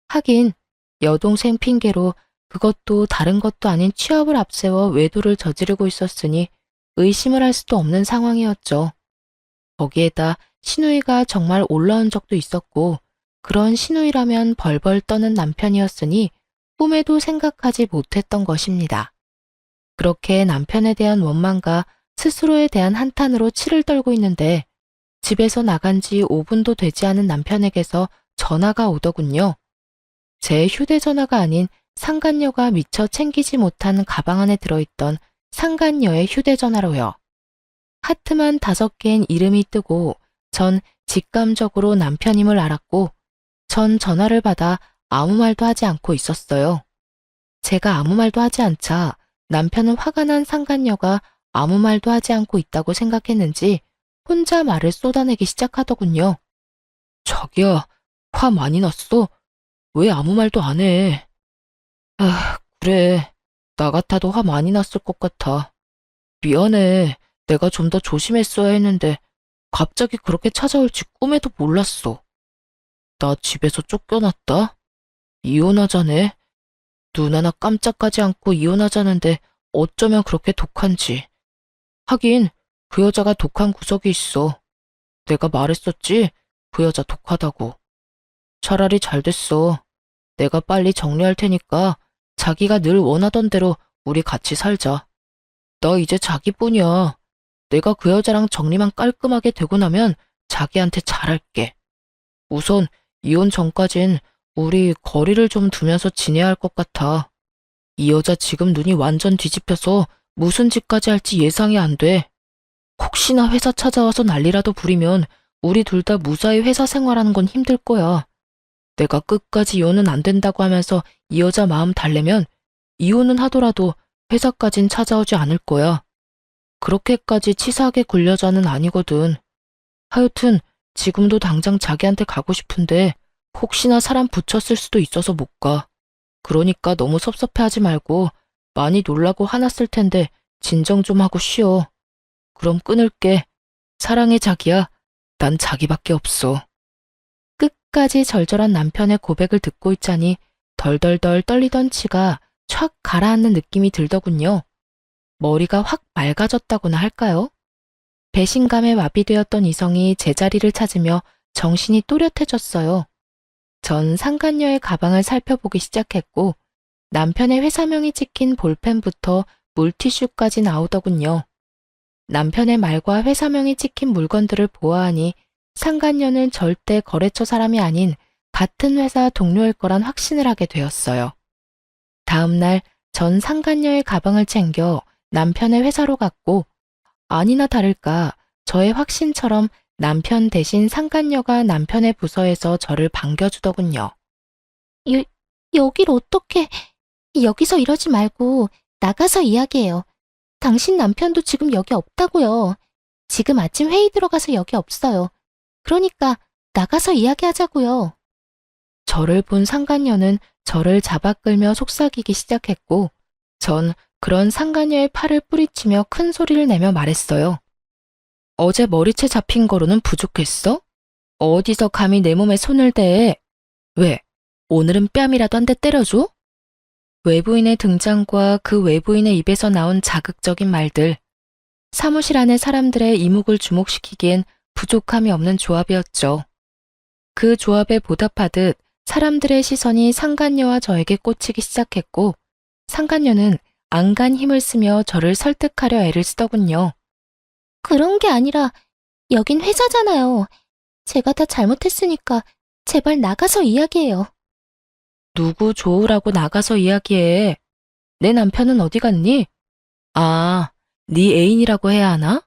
하긴 여동생 핑계로 그것도 다른 것도 아닌 취업을 앞세워 외도를 저지르고 있었으니 의심을 할 수도 없는 상황이었죠. 거기에다 시누이가 정말 올라온 적도 있었고 그런 시누이라면 벌벌 떠는 남편이었으니 꿈에도 생각하지 못했던 것입니다. 그렇게 남편에 대한 원망과 스스로에 대한 한탄으로 치를 떨고 있는데 집에서 나간 지 5분도 되지 않은 남편에게서 전화가 오더군요. 제 휴대전화가 아닌 상간녀가 미처 챙기지 못한 가방 안에 들어있던 상간녀의 휴대전화로요. 하트만 5개인 이름이 뜨고 전 직감적으로 남편임을 알았고 전 전화를 받아 아무 말도 하지 않고 있었어요. 제가 아무 말도 하지 않자 남편은 화가 난 상간녀가 아무 말도 하지 않고 있다고 생각했는지 혼자 말을 쏟아내기 시작하더군요. 자기야, 화 많이 났어? 왜 아무 말도 안 해? 그래. 나 같아도 화 많이 났을 것 같아. 미안해. 내가 좀 더 조심했어야 했는데 갑자기 그렇게 찾아올지 꿈에도 몰랐어. 나 집에서 쫓겨났다? 이혼하자네. 눈 하나 깜짝하지 않고 이혼하자는데 어쩌면 그렇게 독한지. 하긴 그 여자가 독한 구석이 있어. 내가 말했었지? 그 여자 독하다고. 차라리 잘 됐어. 내가 빨리 정리할 테니까 자기가 늘 원하던 대로 우리 같이 살자. 나 이제 자기뿐이야. 내가 그 여자랑 정리만 깔끔하게 되고 나면 자기한테 잘할게. 우선 이혼 전까진 우리 거리를 좀 두면서 지내야 할 것 같아. 이 여자 지금 눈이 완전 뒤집혀서 무슨 짓까지 할지 예상이 안 돼. 혹시나 회사 찾아와서 난리라도 부리면 우리 둘 다 무사히 회사 생활하는 건 힘들 거야. 내가 끝까지 이혼은 안 된다고 하면서 이 여자 마음 달래면 이혼은 하더라도 회사까진 찾아오지 않을 거야. 그렇게까지 치사하게 굴려자는 아니거든. 하여튼 지금도 당장 자기한테 가고 싶은데 혹시나 사람 붙였을 수도 있어서 못 가. 그러니까 너무 섭섭해하지 말고 많이 놀라고 화났을 텐데 진정 좀 하고 쉬어. 그럼 끊을게. 사랑해 자기야. 난 자기밖에 없어. 끝까지 절절한 남편의 고백을 듣고 있자니 덜덜덜 떨리던 치가 촥 가라앉는 느낌이 들더군요. 머리가 확 맑아졌다고나 할까요? 배신감에 마비되었던 이성이 제자리를 찾으며 정신이 또렷해졌어요. 전 상간녀의 가방을 살펴보기 시작했고 남편의 회사명이 찍힌 볼펜부터 물티슈까지 나오더군요. 남편의 말과 회사명이 찍힌 물건들을 보아하니 상간녀는 절대 거래처 사람이 아닌 같은 회사 동료일 거란 확신을 하게 되었어요. 다음 날 전 상간녀의 가방을 챙겨 남편의 회사로 갔고, 아니나 다를까 저의 확신처럼 남편 대신 상간녀가 남편의 부서에서 저를 반겨주더군요. 여길 어떻게, 여기서 이러지 말고 나가서 이야기해요. 당신 남편도 지금 여기 없다고요. 지금 아침 회의 들어가서 여기 없어요. 그러니까 나가서 이야기하자고요. 저를 본 상간녀는 저를 잡아 끌며 속삭이기 시작했고, 전 그런 상간녀의 팔을 뿌리치며 큰 소리를 내며 말했어요. 어제 머리채 잡힌 거로는 부족했어? 어디서 감히 내 몸에 손을 대? 왜? 오늘은 뺨이라도 한 대 때려줘? 외부인의 등장과 그 외부인의 입에서 나온 자극적인 말들, 사무실 안의 사람들의 이목을 주목시키기엔 부족함이 없는 조합이었죠. 그 조합에 보답하듯 사람들의 시선이 상간녀와 저에게 꽂히기 시작했고, 상간녀는 안간 힘을 쓰며 저를 설득하려 애를 쓰더군요. 그런 게 아니라 여긴 회사잖아요. 제가 다 잘못했으니까 제발 나가서 이야기해요. 누구 좋으라고 나가서 이야기해. 내 남편은 어디 갔니? 아, 네 애인이라고 해야 하나?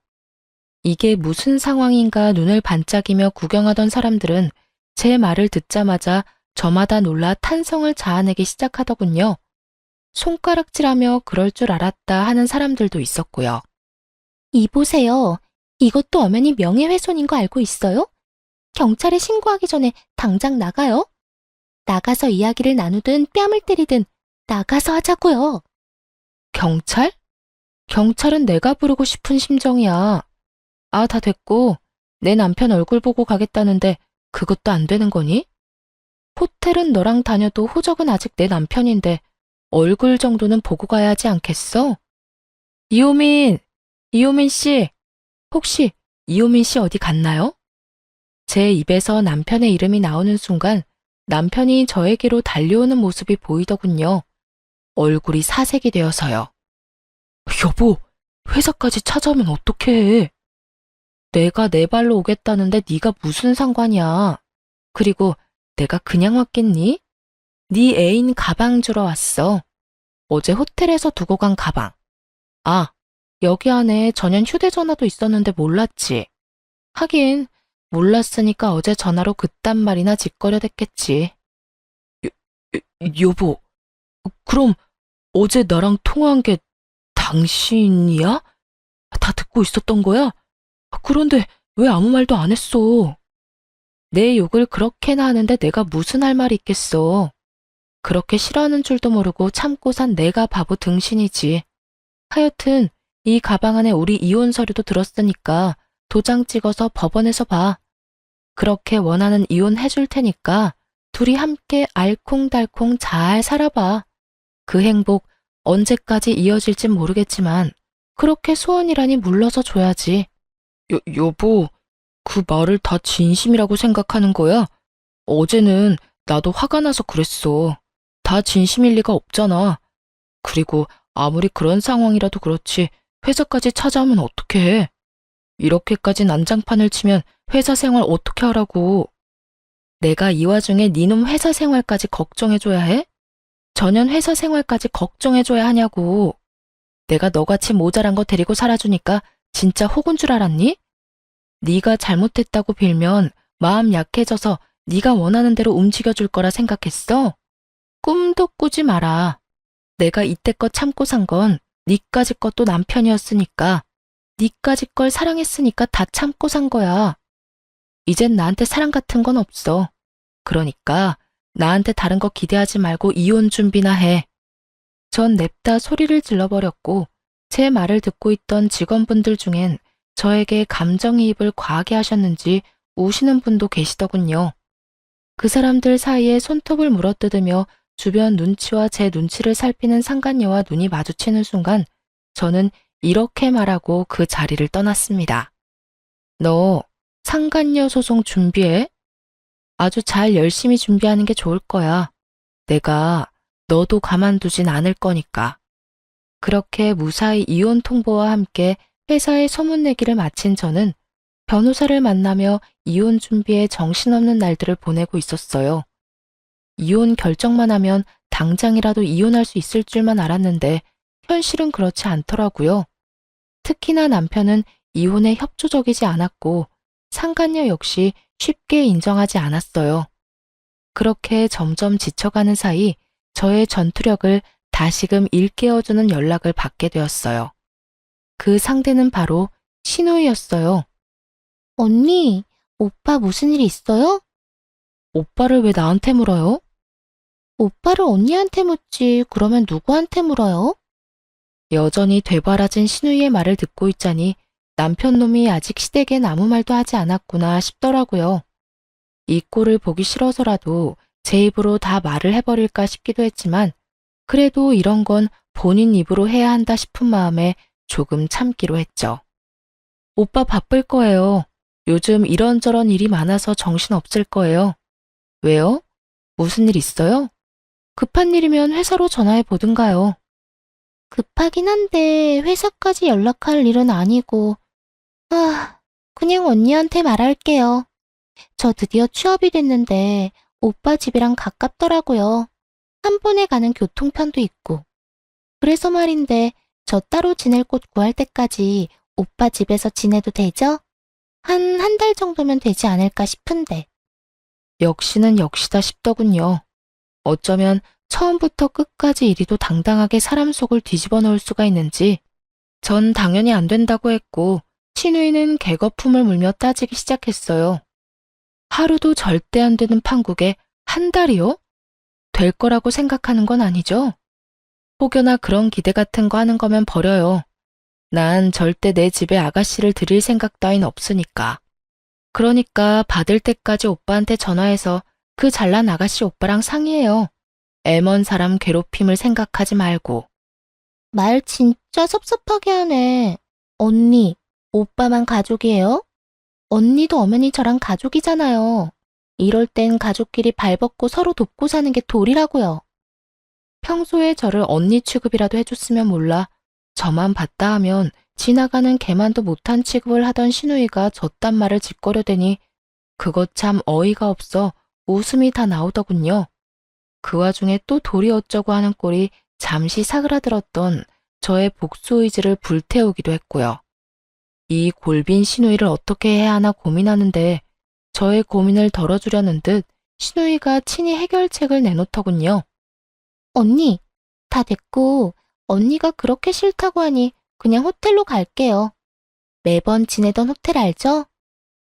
이게 무슨 상황인가 눈을 반짝이며 구경하던 사람들은 제 말을 듣자마자 저마다 놀라 탄성을 자아내기 시작하더군요. 손가락질하며 그럴 줄 알았다 하는 사람들도 있었고요. 이보세요. 이것도 엄연히 명예훼손인 거 알고 있어요? 경찰에 신고하기 전에 당장 나가요. 나가서 이야기를 나누든 뺨을 때리든 나가서 하자고요. 경찰? 경찰은 내가 부르고 싶은 심정이야. 아, 다 됐고, 내 남편 얼굴 보고 가겠다는데 그것도 안 되는 거니? 호텔은 너랑 다녀도 호적은 아직 내 남편인데 얼굴 정도는 보고 가야 하지 않겠어? 이호민 씨, 혹시 이호민 씨 어디 갔나요? 제 입에서 남편의 이름이 나오는 순간 남편이 저에게로 달려오는 모습이 보이더군요. 얼굴이 사색이 되어서요. 여보, 회사까지 찾아오면 어떡해? 내가 내 발로 오겠다는데 네가 무슨 상관이야? 그리고 내가 그냥 왔겠니? 네 애인 가방 주러 왔어. 어제 호텔에서 두고 간 가방. 아, 여기 안에 전용 휴대전화도 있었는데 몰랐지. 하긴 몰랐으니까 어제 전화로 그딴 말이나 짓거려댔겠지. 여보, 그럼 어제 나랑 통화한 게 당신이야? 다 듣고 있었던 거야? 그런데 왜 아무 말도 안 했어? 내 욕을 그렇게나 하는데 내가 무슨 할 말이 있겠어. 그렇게 싫어하는 줄도 모르고 참고 산 내가 바보 등신이지. 하여튼 이 가방 안에 우리 이혼 서류도 들었으니까 도장 찍어서 법원에서 봐. 그렇게 원하는 이혼 해줄 테니까 둘이 함께 알콩달콩 잘 살아봐. 그 행복 언제까지 이어질진 모르겠지만 그렇게 소원이라니 물러서 줘야지. 여보, 그 말을 다 진심이라고 생각하는 거야? 어제는 나도 화가 나서 그랬어. 다 진심일 리가 없잖아. 그리고 아무리 그런 상황이라도 그렇지 회사까지 찾아오면 어떡해. 이렇게까지 난장판을 치면 회사 생활 어떻게 하라고. 내가 이 와중에 니놈 회사 생활까지 걱정해줘야 해? 전현 회사 생활까지 걱정해줘야 하냐고. 내가 너같이 모자란 거 데리고 살아주니까 진짜 혹은 줄 알았니? 네가 잘못했다고 빌면 마음 약해져서 네가 원하는 대로 움직여줄 거라 생각했어? 꿈도 꾸지 마라. 내가 이때껏 참고 산 건 니까지 것도 남편이었으니까, 니까지 걸 사랑했으니까 다 참고 산 거야. 이젠 나한테 사랑 같은 건 없어. 그러니까 나한테 다른 거 기대하지 말고 이혼 준비나 해. 전 냅다 소리를 질러버렸고 제 말을 듣고 있던 직원분들 중엔 저에게 감정이입을 과하게 하셨는지 우시는 분도 계시더군요. 그 사람들 사이에 손톱을 물어뜯으며 주변 눈치와 제 눈치를 살피는 상간녀와 눈이 마주치는 순간 저는 이렇게 말하고 그 자리를 떠났습니다. 너 상간녀 소송 준비해? 아주 잘 열심히 준비하는 게 좋을 거야. 내가 너도 가만두진 않을 거니까. 그렇게 무사히 이혼 통보와 함께 회사에 소문내기를 마친 저는 변호사를 만나며 이혼 준비에 정신없는 날들을 보내고 있었어요. 이혼 결정만 하면 당장이라도 이혼할 수 있을 줄만 알았는데 현실은 그렇지 않더라고요. 특히나 남편은 이혼에 협조적이지 않았고 상간녀 역시 쉽게 인정하지 않았어요. 그렇게 점점 지쳐가는 사이 저의 전투력을 다시금 일깨워주는 연락을 받게 되었어요. 그 상대는 바로 신우이였어요. 언니, 오빠 무슨 일 있어요? 오빠를 왜 나한테 물어요? 오빠를 언니한테 묻지, 그러면 누구한테 물어요? 여전히 되바라진 신우이의 말을 듣고 있자니 남편 놈이 아직 시댁엔 아무 말도 하지 않았구나 싶더라고요. 이 꼴을 보기 싫어서라도 제 입으로 다 말을 해버릴까 싶기도 했지만 그래도 이런 건 본인 입으로 해야 한다 싶은 마음에 조금 참기로 했죠. 오빠 바쁠 거예요. 요즘 이런저런 일이 많아서 정신 없을 거예요. 왜요? 무슨 일 있어요? 급한 일이면 회사로 전화해 보든가요. 급하긴 한데 회사까지 연락할 일은 아니고, 그냥 언니한테 말할게요. 저 드디어 취업이 됐는데 오빠 집이랑 가깝더라고요. 한 번에 가는 교통편도 있고. 그래서 말인데 저 따로 지낼 곳 구할 때까지 오빠 집에서 지내도 되죠? 한 달 정도면 되지 않을까 싶은데. 역시는 역시다 싶더군요. 어쩌면 처음부터 끝까지 이리도 당당하게 사람 속을 뒤집어 놓을 수가 있는지 전 당연히 안 된다고 했고 신우이는 개거품을 물며 따지기 시작했어요. 하루도 절대 안 되는 판국에 한 달이요? 될 거라고 생각하는 건 아니죠? 혹여나 그런 기대 같은 거 하는 거면 버려요. 난 절대 내 집에 아가씨를 들일 생각 따윈 없으니까. 그러니까 받을 때까지 오빠한테 전화해서 그 잘난 아가씨 오빠랑 상의해요. 애먼 사람 괴롭힘을 생각하지 말고. 말 진짜 섭섭하게 하네. 언니, 오빠만 가족이에요? 언니도 엄연히 저랑 가족이잖아요. 이럴 땐 가족끼리 발벗고 서로 돕고 사는 게 도리라고요. 평소에 저를 언니 취급이라도 해줬으면 몰라 저만 봤다 하면 지나가는 개만도 못한 취급을 하던 신우이가 저딴 말을 짓거려대니 그것 참 어이가 없어 웃음이 다 나오더군요. 그 와중에 또 도리 어쩌고 하는 꼴이 잠시 사그라들었던 저의 복수 의지를 불태우기도 했고요. 이 골빈 신우이를 어떻게 해야 하나 고민하는데 저의 고민을 덜어주려는 듯 신우이가 친히 해결책을 내놓더군요. 언니, 다 됐고, 언니가 그렇게 싫다고 하니 그냥 호텔로 갈게요. 매번 지내던 호텔 알죠?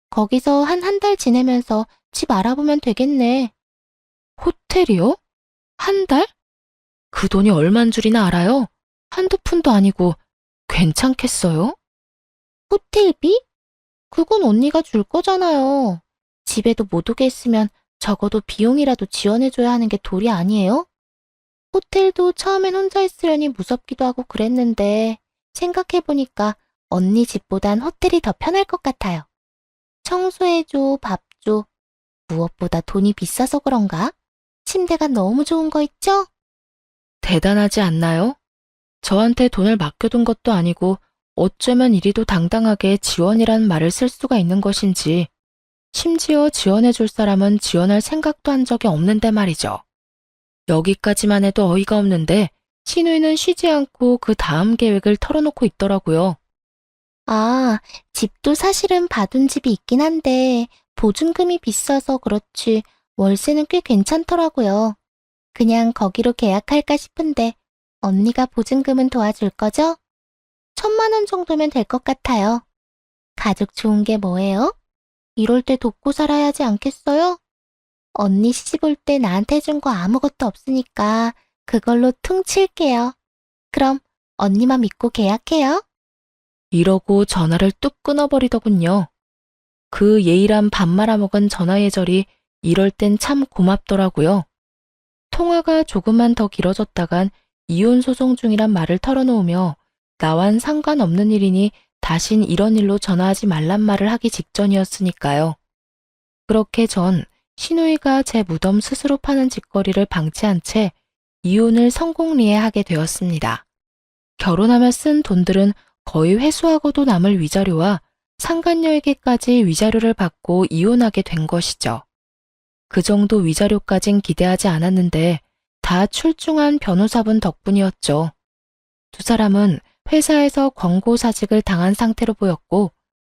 거기서 한 달 지내면서 집 알아보면 되겠네. 호텔이요? 한 달? 그 돈이 얼만 줄이나 알아요? 한두 푼도 아니고 괜찮겠어요? 호텔비? 그건 언니가 줄 거잖아요. 집에도 못 오게 했으면 적어도 비용이라도 지원해줘야 하는 게 도리 아니에요? 호텔도 처음엔 혼자 있으려니 무섭기도 하고 그랬는데 생각해보니까 언니 집보단 호텔이 더 편할 것 같아요. 청소해줘, 밥 줘. 무엇보다 돈이 비싸서 그런가? 침대가 너무 좋은 거 있죠? 대단하지 않나요? 저한테 돈을 맡겨둔 것도 아니고 어쩌면 이리도 당당하게 지원이란 말을 쓸 수가 있는 것인지 심지어 지원해줄 사람은 지원할 생각도 한 적이 없는데 말이죠. 여기까지만 해도 어이가 없는데 신우이는 쉬지 않고 그 다음 계획을 털어놓고 있더라고요. 집도 사실은 봐둔 집이 있긴 한데 보증금이 비싸서 그렇지 월세는 꽤 괜찮더라고요. 그냥 거기로 계약할까 싶은데 언니가 보증금은 도와줄 거죠? 1,000만 원 정도면 될 것 같아요. 가족 좋은 게 뭐예요? 이럴 때 돕고 살아야 하지 않겠어요? 언니 시집 올 때 나한테 해준 거 아무것도 없으니까 그걸로 퉁칠게요. 그럼 언니만 믿고 계약해요. 이러고 전화를 뚝 끊어버리더군요. 그 예의란 밥 말아먹은 전화 예절이 이럴 땐 참 고맙더라고요. 통화가 조금만 더 길어졌다간 이혼 소송 중이란 말을 털어놓으며 나와는 상관없는 일이니 다신 이런 일로 전화하지 말란 말을 하기 직전이었으니까요. 그렇게 전 신우이가 제 무덤 스스로 파는 짓거리를 방치한 채 이혼을 성공리해하게 되었습니다. 결혼하며 쓴 돈들은 거의 회수하고도 남을 위자료와 상간녀에게까지 위자료를 받고 이혼하게 된 것이죠. 그 정도 위자료까진 기대하지 않았는데 다 출중한 변호사분 덕분이었죠. 두 사람은 회사에서 권고사직을 당한 상태로 보였고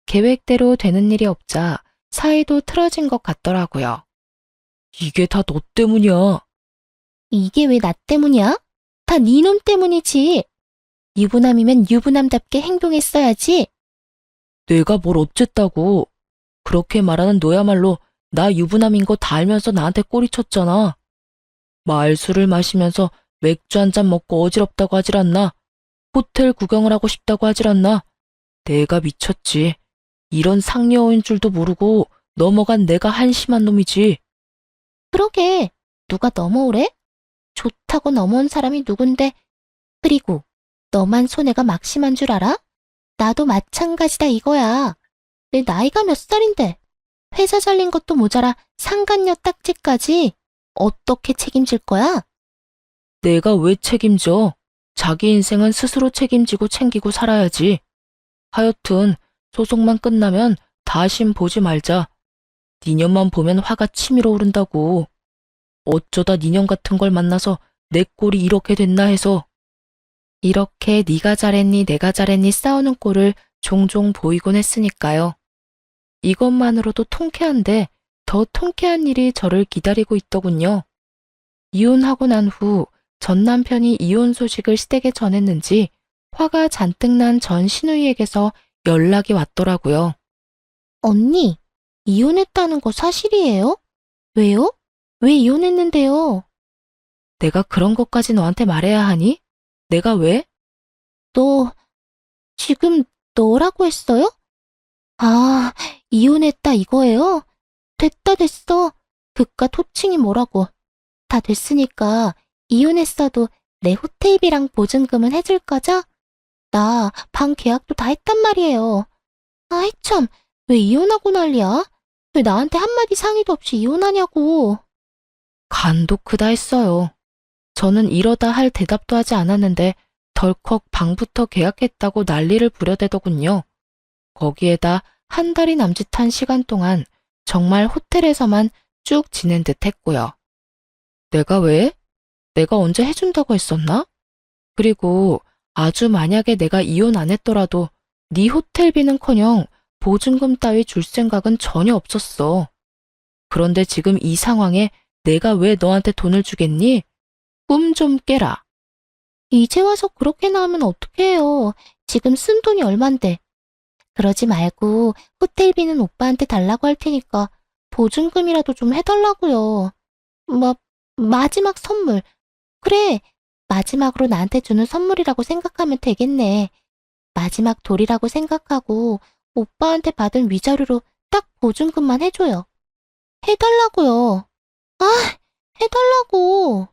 계획대로 되는 일이 없자 사이도 틀어진 것 같더라고요. 이게 다 너 때문이야. 이게 왜 나 때문이야? 다 네 놈 때문이지. 유부남이면 유부남답게 행동했어야지. 내가 뭘 어쨌다고. 그렇게 말하는 너야말로 나 유부남인 거 다 알면서 나한테 꼬리쳤잖아. 말술을 마시면서 맥주 한 잔 먹고 어지럽다고 하질 않나. 호텔 구경을 하고 싶다고 하질 않나. 내가 미쳤지. 이런 상여인 줄도 모르고 넘어간 내가 한심한 놈이지. 그러게, 누가 넘어오래? 좋다고 넘어온 사람이 누군데. 그리고 너만 손해가 막심한 줄 알아? 나도 마찬가지다 이거야. 내 나이가 몇 살인데. 회사 잘린 것도 모자라 상간녀 딱지까지 어떻게 책임질 거야? 내가 왜 책임져? 자기 인생은 스스로 책임지고 챙기고 살아야지. 하여튼 소송만 끝나면 다신 보지 말자. 니년만 보면 화가 치밀어 오른다고. 어쩌다 니년 같은 걸 만나서 내 꼴이 이렇게 됐나 해서. 이렇게 네가 잘했니 내가 잘했니 싸우는 꼴을 종종 보이곤 했으니까요. 이것만으로도 통쾌한데 더 통쾌한 일이 저를 기다리고 있더군요. 이혼하고 난 후 전 남편이 이혼 소식을 시댁에 전했는지 화가 잔뜩 난 전 시누이에게서 연락이 왔더라고요. 언니, 이혼했다는 거 사실이에요? 왜요? 왜 이혼했는데요? 내가 그런 것까지 너한테 말해야 하니? 내가 왜? 너, 지금 너라고 했어요? 아, 이혼했다 이거예요? 됐다 됐어. 그깟 호칭이 뭐라고. 다 됐으니까 이혼했어도 내 호텔비랑 보증금은 해줄 거죠? 나 방 계약도 다 했단 말이에요. 아이 참, 왜 이혼하고 난리야? 왜 나한테 한마디 상의도 없이 이혼하냐고. 간도 크다 했어요. 저는 이러다 할 대답도 하지 않았는데 덜컥 방부터 계약했다고 난리를 부려대더군요. 거기에다 한 달이 남짓한 시간 동안 정말 호텔에서만 쭉 지낸 듯 했고요. 내가 왜? 내가 언제 해준다고 했었나? 그리고 아주 만약에 내가 이혼 안 했더라도 네 호텔비는커녕 보증금 따위 줄 생각은 전혀 없었어. 그런데 지금 이 상황에 내가 왜 너한테 돈을 주겠니? 꿈 좀 깨라. 이제 와서 그렇게나 하면 어떡해요. 지금 쓴 돈이 얼만데. 그러지 말고 호텔비는 오빠한테 달라고 할 테니까 보증금이라도 좀 해달라고요. 마지막 선물. 그래, 마지막으로 나한테 주는 선물이라고 생각하면 되겠네. 마지막 돌이라고 생각하고 오빠한테 받은 위자료로 딱 보증금만 해줘요. 해달라고요. 아, 해달라고.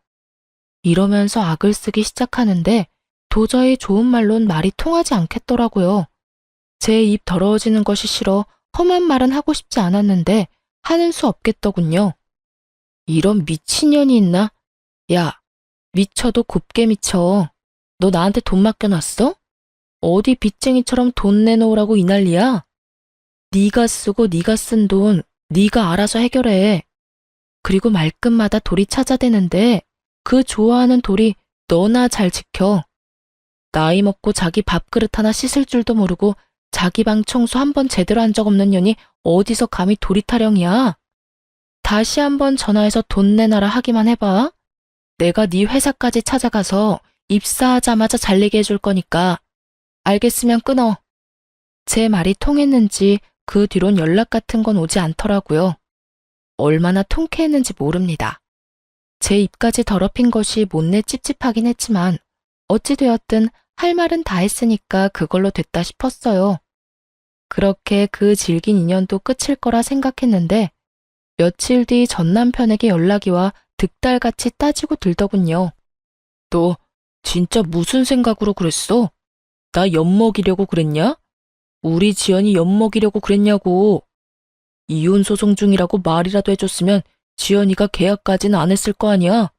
이러면서 악을 쓰기 시작하는데 도저히 좋은 말론 말이 통하지 않겠더라고요. 제 입 더러워지는 것이 싫어 험한 말은 하고 싶지 않았는데 하는 수 없겠더군요. 이런 미친년이 있나? 야, 미쳐도 곱게 미쳐. 너 나한테 돈 맡겨놨어? 어디 빚쟁이처럼 돈 내놓으라고 이 난리야? 네가 쓰고 네가 쓴 돈 네가 알아서 해결해. 그리고 말끝마다 돌이 찾아대는데 그 좋아하는 돌이 너나 잘 지켜. 나이 먹고 자기 밥그릇 하나 씻을 줄도 모르고 자기 방 청소 한 번 제대로 한 적 없는 년이 어디서 감히 돌이 타령이야? 다시 한번 전화해서 돈 내놔라 하기만 해봐. 내가 네 회사까지 찾아가서 입사하자마자 잘리게 해줄 거니까. 알겠으면 끊어. 제 말이 통했는지 그 뒤론 연락 같은 건 오지 않더라고요. 얼마나 통쾌했는지 모릅니다. 제 입까지 더럽힌 것이 못내 찝찝하긴 했지만 어찌되었든 할 말은 다 했으니까 그걸로 됐다 싶었어요. 그렇게 그 질긴 인연도 끝일 거라 생각했는데 며칠 뒤 전 남편에게 연락이 와 득달같이 따지고 들더군요. 너 진짜 무슨 생각으로 그랬어? 나 엿먹이려고 그랬냐? 우리 지연이 엿먹이려고 그랬냐고. 이혼 소송 중이라고 말이라도 해줬으면 지연이가 계약까지는 안 했을 거 아니야.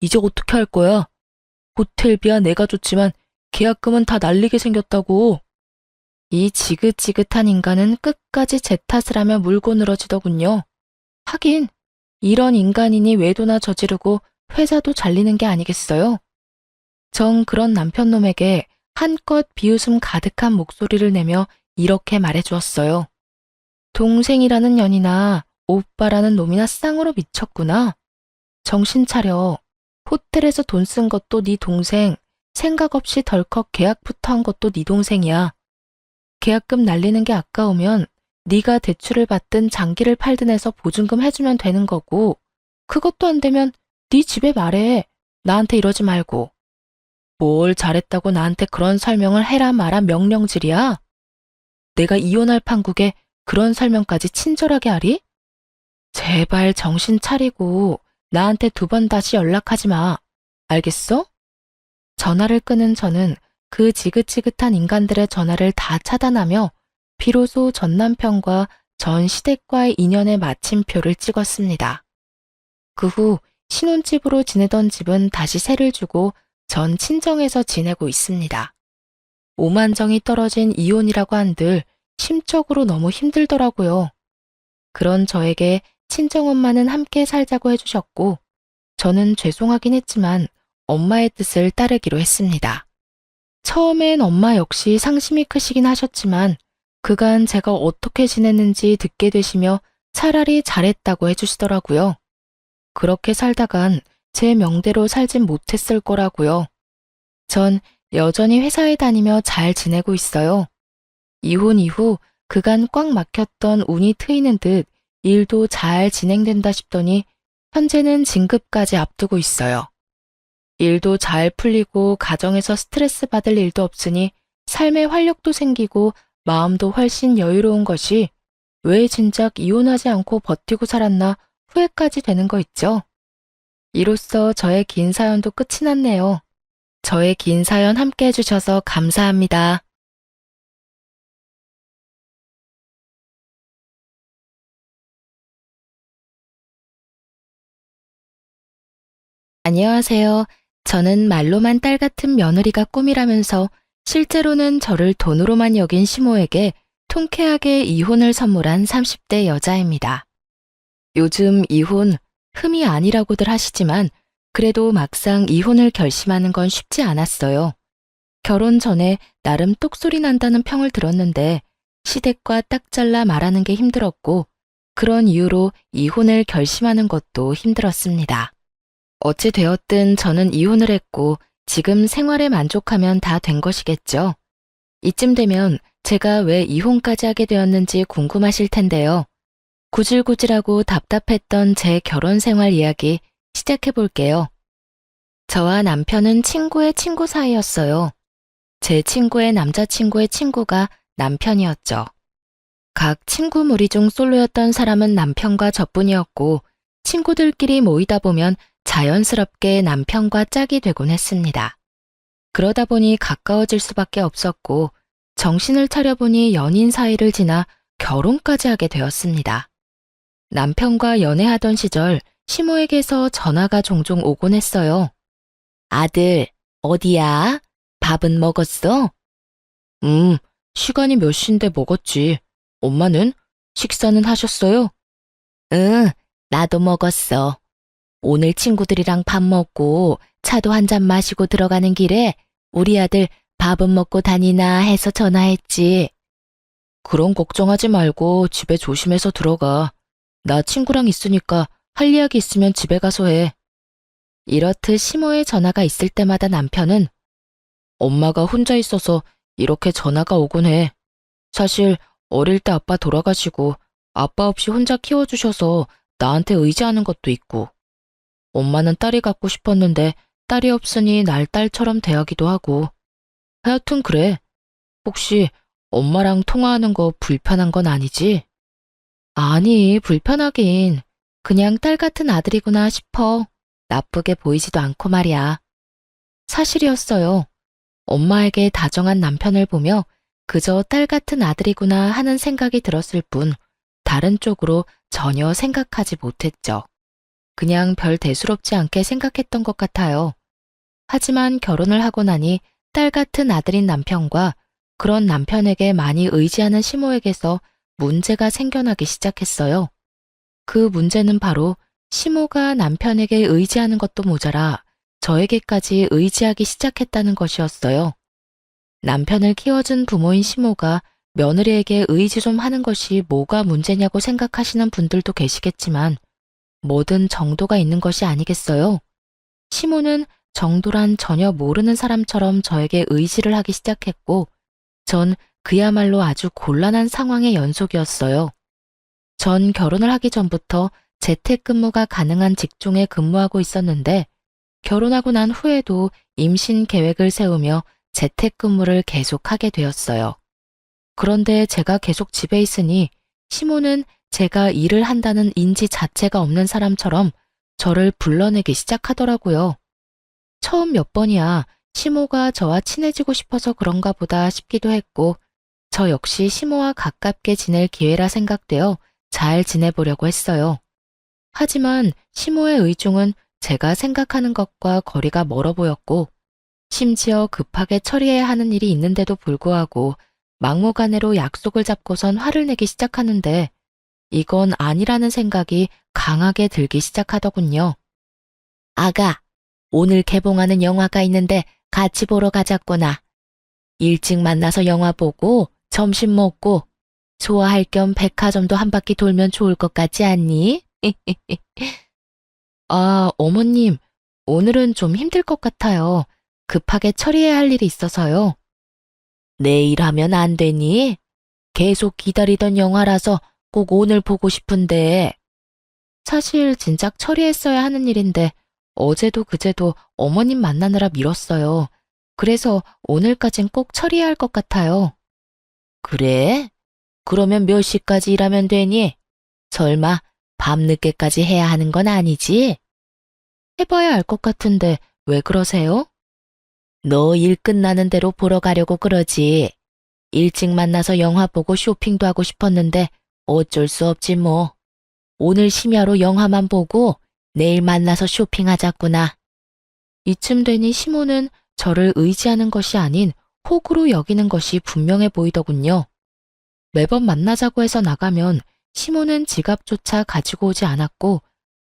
이제 어떻게 할 거야? 호텔비야 내가 줬지만 계약금은 다 날리게 생겼다고. 이 지긋지긋한 인간은 끝까지 제 탓을 하며 물고 늘어지더군요. 하긴 이런 인간이니 외도나 저지르고 회사도 잘리는 게 아니겠어요? 전 그런 남편놈에게 한껏 비웃음 가득한 목소리를 내며 이렇게 말해주었어요. 동생이라는 년이나 오빠라는 놈이나 쌍으로 미쳤구나. 정신 차려. 호텔에서 돈 쓴 것도 네 동생, 생각 없이 덜컥 계약부터 한 것도 네 동생이야. 계약금 날리는 게 아까우면 네가 대출을 받든 장기를 팔든 해서 보증금 해주면 되는 거고, 그것도 안 되면 네 집에 말해. 나한테 이러지 말고. 뭘 잘했다고 나한테 그런 설명을 해라 마라 명령질이야? 내가 이혼할 판국에 그런 설명까지 친절하게 하리? 제발 정신 차리고 나한테 2번 다시 연락하지 마. 알겠어? 전화를 끊은 저는 그 지긋지긋한 인간들의 전화를 다 차단하며 비로소 전 남편과 전 시댁과의 인연의 마침표를 찍었습니다. 그 후 신혼집으로 지내던 집은 다시 세를 주고 전 친정에서 지내고 있습니다. 오만정이 떨어진 이혼이라고 한들 심적으로 너무 힘들더라고요. 그런 저에게 친정엄마는 함께 살자고 해주셨고, 저는 죄송하긴 했지만 엄마의 뜻을 따르기로 했습니다. 처음엔 엄마 역시 상심이 크시긴 하셨지만 그간 제가 어떻게 지냈는지 듣게 되시며 차라리 잘했다고 해주시더라고요. 그렇게 살다간 제 명대로 살진 못했을 거라고요. 전 여전히 회사에 다니며 잘 지내고 있어요. 이혼 이후 그간 꽉 막혔던 운이 트이는 듯 일도 잘 진행된다 싶더니 현재는 진급까지 앞두고 있어요. 일도 잘 풀리고 가정에서 스트레스 받을 일도 없으니 삶에 활력도 생기고 마음도 훨씬 여유로운 것이 왜 진작 이혼하지 않고 버티고 살았나 후회까지 되는 거 있죠. 이로써 저의 긴 사연도 끝이 났네요. 저의 긴 사연 함께 해주셔서 감사합니다. 안녕하세요. 저는 말로만 딸 같은 며느리가 꿈이라면서 실제로는 저를 돈으로만 여긴 시모에게 통쾌하게 이혼을 선물한 30대 여자입니다. 요즘 이혼 흠이 아니라고들 하시지만 그래도 막상 이혼을 결심하는 건 쉽지 않았어요. 결혼 전에 나름 똑소리 난다는 평을 들었는데 시댁과 딱 잘라 말하는 게 힘들었고 그런 이유로 이혼을 결심하는 것도 힘들었습니다. 어찌 되었든 저는 이혼을 했고 지금 생활에 만족하면 다 된 것이겠죠. 이쯤 되면 제가 왜 이혼까지 하게 되었는지 궁금하실 텐데요. 구질구질하고 답답했던 제 결혼 생활 이야기 시작해 볼게요. 저와 남편은 친구의 친구 사이였어요. 제 친구의 남자친구의 친구가 남편이었죠. 각 친구 무리 중 솔로였던 사람은 남편과 저뿐이었고 친구들끼리 모이다 보면 자연스럽게 남편과 짝이 되곤 했습니다. 그러다 보니 가까워질 수밖에 없었고 정신을 차려보니 연인 사이를 지나 결혼까지 하게 되었습니다. 남편과 연애하던 시절 시모에게서 전화가 종종 오곤 했어요. 아들, 어디야? 밥은 먹었어? 시간이 몇 시인데 먹었지. 엄마는? 식사는 하셨어요? 응, 나도 먹었어. 오늘 친구들이랑 밥 먹고 차도 한 잔 마시고 들어가는 길에 우리 아들 밥은 먹고 다니나 해서 전화했지. 그런 걱정하지 말고 집에 조심해서 들어가. 나 친구랑 있으니까 할 이야기 있으면 집에 가서 해. 이렇듯 시모의 전화가 있을 때마다 남편은 엄마가 혼자 있어서 이렇게 전화가 오곤 해. 사실 어릴 때 아빠 돌아가시고 아빠 없이 혼자 키워주셔서 나한테 의지하는 것도 있고 엄마는 딸이 갖고 싶었는데 딸이 없으니 날 딸처럼 대하기도 하고 하여튼 그래. 혹시 엄마랑 통화하는 거 불편한 건 아니지? 아니, 불편하긴. 그냥 딸 같은 아들이구나 싶어. 나쁘게 보이지도 않고 말이야. 사실이었어요. 엄마에게 다정한 남편을 보며 그저 딸 같은 아들이구나 하는 생각이 들었을 뿐 다른 쪽으로 전혀 생각하지 못했죠. 그냥 별 대수롭지 않게 생각했던 것 같아요. 하지만 결혼을 하고 나니 딸 같은 아들인 남편과 그런 남편에게 많이 의지하는 시모에게서 문제가 생겨나기 시작했어요. 그 문제는 바로 시모가 남편에게 의지하는 것도 모자라 저에게까지 의지하기 시작했다는 것이었어요. 남편을 키워준 부모인 시모가 며느리에게 의지 좀 하는 것이 뭐가 문제냐고 생각하시는 분들도 계시겠지만 뭐든 정도가 있는 것이 아니겠어요? 시모는 정도란 전혀 모르는 사람처럼 저에게 의지를 하기 시작했고 전 그야말로 아주 곤란한 상황의 연속이었어요. 전 결혼을 하기 전부터 재택근무가 가능한 직종에 근무하고 있었는데 결혼하고 난 후에도 임신 계획을 세우며 재택근무를 계속하게 되었어요. 그런데 제가 계속 집에 있으니 시모는 제가 일을 한다는 인지 자체가 없는 사람처럼 저를 불러내기 시작하더라고요. 처음 몇 번이야 시모가 저와 친해지고 싶어서 그런가 보다 싶기도 했고 저 역시 시모와 가깝게 지낼 기회라 생각되어 잘 지내보려고 했어요. 하지만 시모의 의중은 제가 생각하는 것과 거리가 멀어 보였고 심지어 급하게 처리해야 하는 일이 있는데도 불구하고 막무가내로 약속을 잡고선 화를 내기 시작하는데 이건 아니라는 생각이 강하게 들기 시작하더군요. 아가, 오늘 개봉하는 영화가 있는데 같이 보러 가자꾸나. 일찍 만나서 영화 보고 점심 먹고 좋아할 겸 백화점도 한 바퀴 돌면 좋을 것 같지 않니? 아, 어머님, 오늘은 좀 힘들 것 같아요. 급하게 처리해야 할 일이 있어서요. 내일 하면 안 되니? 계속 기다리던 영화라서 꼭 오늘 보고 싶은데. 사실 진작 처리했어야 하는 일인데 어제도 그제도 어머님 만나느라 미뤘어요. 그래서 오늘까진 꼭 처리해야 할 것 같아요. 그래? 그러면 몇 시까지 일하면 되니? 설마 밤늦게까지 해야 하는 건 아니지? 해봐야 알 것 같은데 왜 그러세요? 너 일 끝나는 대로 보러 가려고 그러지. 일찍 만나서 영화 보고 쇼핑도 하고 싶었는데 어쩔 수 없지 뭐. 오늘 심야로 영화만 보고 내일 만나서 쇼핑하자꾸나. 이쯤 되니 시모는 저를 의지하는 것이 아닌 호구로 여기는 것이 분명해 보이더군요. 매번 만나자고 해서 나가면 시모는 지갑조차 가지고 오지 않았고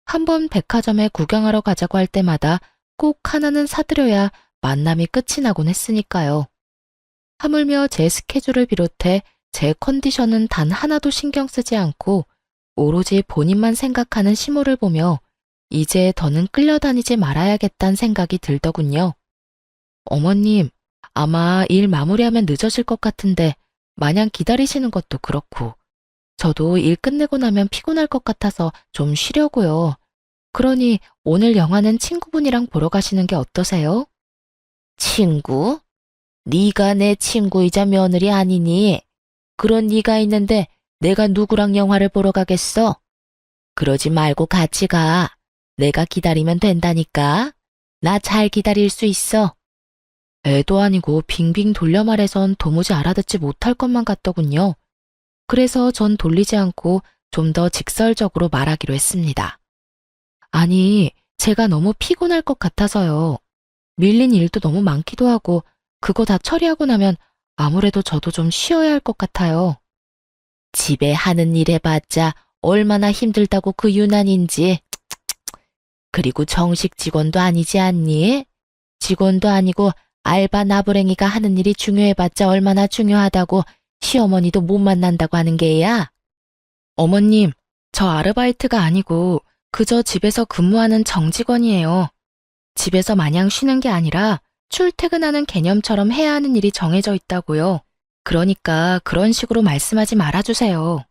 한번 백화점에 구경하러 가자고 할 때마다 꼭 하나는 사드려야 만남이 끝이 나곤 했으니까요. 하물며 제 스케줄을 비롯해 제 컨디션은 단 하나도 신경 쓰지 않고 오로지 본인만 생각하는 시모를 보며 이제 더는 끌려다니지 말아야겠다는 생각이 들더군요. 어머님, 아마 일 마무리하면 늦어질 것 같은데 마냥 기다리시는 것도 그렇고 저도 일 끝내고 나면 피곤할 것 같아서 좀 쉬려고요. 그러니 오늘 영화는 친구분이랑 보러 가시는 게 어떠세요? 친구? 네가 내 친구이자 며느리 아니니? 그런 네가 있는데 내가 누구랑 영화를 보러 가겠어? 그러지 말고 같이 가. 내가 기다리면 된다니까. 나 잘 기다릴 수 있어. 애도 아니고 빙빙 돌려 말해선 도무지 알아듣지 못할 것만 같더군요. 그래서 전 돌리지 않고 좀 더 직설적으로 말하기로 했습니다. 아니, 제가 너무 피곤할 것 같아서요. 밀린 일도 너무 많기도 하고 그거 다 처리하고 나면 아무래도 저도 좀 쉬어야 할 것 같아요. 집에 하는 일 해봤자 얼마나 힘들다고 그 유난인지. 그리고 정식 직원도 아니지 않니? 직원도 아니고 알바 나부랭이가 하는 일이 중요해봤자 얼마나 중요하다고 시어머니도 못 만난다고 하는 게야? 어머님, 저 아르바이트가 아니고 그저 집에서 근무하는 정직원이에요. 집에서 마냥 쉬는 게 아니라 출퇴근하는 개념처럼 해야 하는 일이 정해져 있다고요. 그러니까 그런 식으로 말씀하지 말아주세요.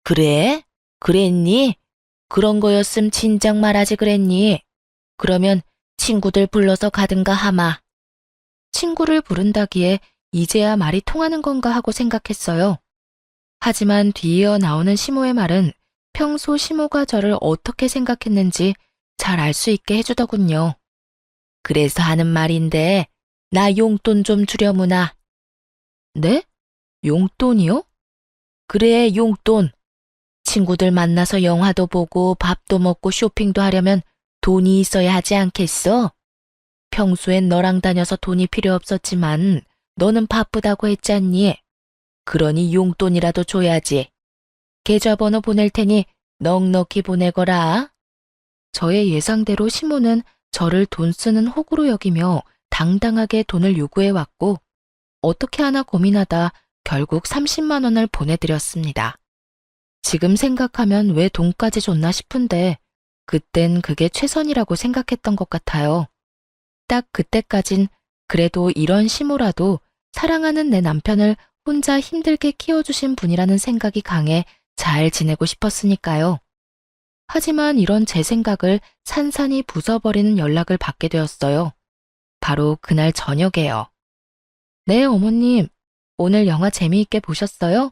그래? 그랬니? 그런 거였음 진작 말하지 그랬니? 그러면 친구들 불러서 가든가 하마. 친구를 부른다기에 이제야 말이 통하는 건가 하고 생각했어요. 하지만 뒤이어 나오는 시모의 말은 평소 시모가 저를 어떻게 생각했는지 잘 알 수 있게 해주더군요. 그래서 하는 말인데 나 용돈 좀 주려무나. 네? 용돈이요? 그래, 용돈. 친구들 만나서 영화도 보고 밥도 먹고 쇼핑도 하려면 돈이 있어야 하지 않겠어? 평소엔 너랑 다녀서 돈이 필요 없었지만 너는 바쁘다고 했잖니. 그러니 용돈이라도 줘야지. 계좌번호 보낼 테니 넉넉히 보내거라. 저의 예상대로 시모는 저를 돈 쓰는 호구로 여기며 당당하게 돈을 요구해 왔고 어떻게 하나 고민하다 결국 30만 원을 보내드렸습니다. 지금 생각하면 왜 돈까지 줬나 싶은데 그땐 그게 최선이라고 생각했던 것 같아요. 딱 그때까진 그래도 이런 시모라도 사랑하는 내 남편을 혼자 힘들게 키워주신 분이라는 생각이 강해 잘 지내고 싶었으니까요. 하지만 이런 제 생각을 산산이 부숴버리는 연락을 받게 되었어요. 바로 그날 저녁에요. 네, 어머님. 오늘 영화 재미있게 보셨어요?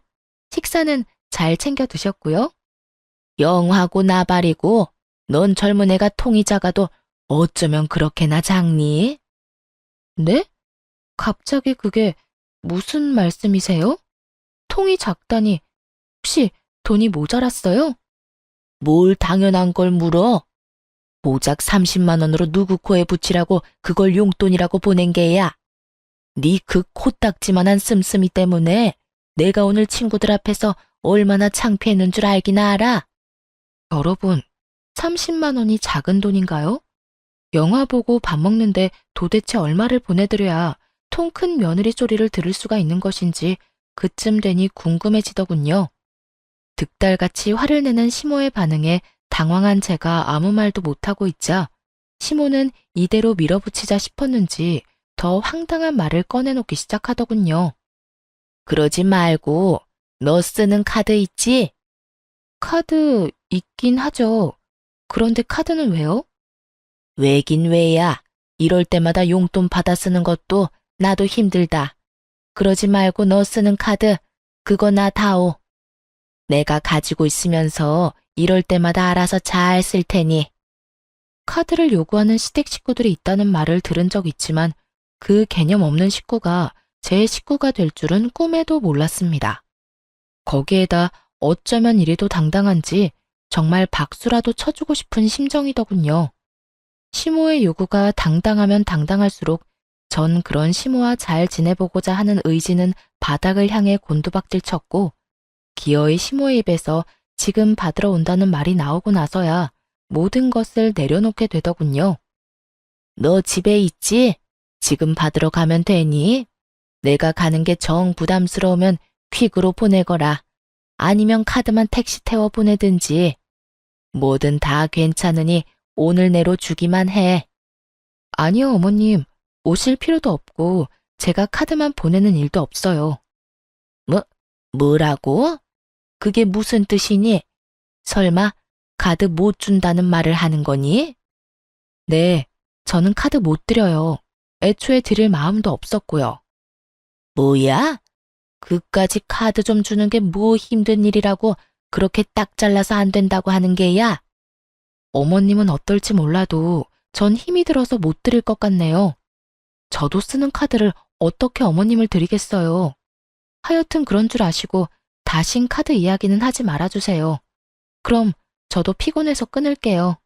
식사는 잘 챙겨 드셨고요? 영하고 나발이고 넌 젊은 애가 통이 작아도 어쩌면 그렇게나 작니? 네? 갑자기 그게 무슨 말씀이세요? 통이 작다니 혹시 돈이 모자랐어요? 뭘 당연한 걸 물어? 고작 30만 원으로 누구 코에 붙이라고 그걸 용돈이라고 보낸 게야. 네 그 코딱지만한 씀씀이 때문에 내가 오늘 친구들 앞에서 얼마나 창피했는 줄 알기나 알아? 여러분, 30만 원이 작은 돈인가요? 영화 보고 밥 먹는데 도대체 얼마를 보내드려야 통 큰 며느리 소리를 들을 수가 있는 것인지 그쯤 되니 궁금해지더군요. 득달같이 화를 내는 시모의 반응에 당황한 제가 아무 말도 못하고 있자 시모는 이대로 밀어붙이자 싶었는지 더 황당한 말을 꺼내놓기 시작하더군요. 그러지 말고 너 쓰는 카드 있지? 카드 있긴 하죠. 그런데 카드는 왜요? 왜긴 왜야. 이럴 때마다 용돈 받아 쓰는 것도 나도 힘들다. 그러지 말고 너 쓰는 카드 그거 나 다오. 내가 가지고 있으면서 이럴 때마다 알아서 잘 쓸 테니. 카드를 요구하는 시댁 식구들이 있다는 말을 들은 적 있지만 그 개념 없는 식구가 제 식구가 될 줄은 꿈에도 몰랐습니다. 거기에다 어쩌면 이리도 당당한지 정말 박수라도 쳐주고 싶은 심정이더군요. 시모의 요구가 당당하면 당당할수록 전 그런 시모와 잘 지내보고자 하는 의지는 바닥을 향해 곤두박질 쳤고 기어이 시모의 입에서 지금 받으러 온다는 말이 나오고 나서야 모든 것을 내려놓게 되더군요. 너 집에 있지? 지금 받으러 가면 되니? 내가 가는 게 정 부담스러우면 퀵으로 보내거라. 아니면 카드만 택시 태워 보내든지. 뭐든 다 괜찮으니 오늘 내로 주기만 해. 아니요, 어머님. 오실 필요도 없고 제가 카드만 보내는 일도 없어요. 뭐라고? 그게 무슨 뜻이니? 설마 카드 못 준다는 말을 하는 거니? 네, 저는 카드 못 드려요. 애초에 드릴 마음도 없었고요. 뭐야? 그까지 카드 좀 주는 게 뭐 힘든 일이라고 그렇게 딱 잘라서 안 된다고 하는 게야? 어머님은 어떨지 몰라도 전 힘이 들어서 못 드릴 것 같네요. 저도 쓰는 카드를 어떻게 어머님을 드리겠어요. 하여튼 그런 줄 아시고 다신 카드 이야기는 하지 말아주세요. 그럼 저도 피곤해서 끊을게요.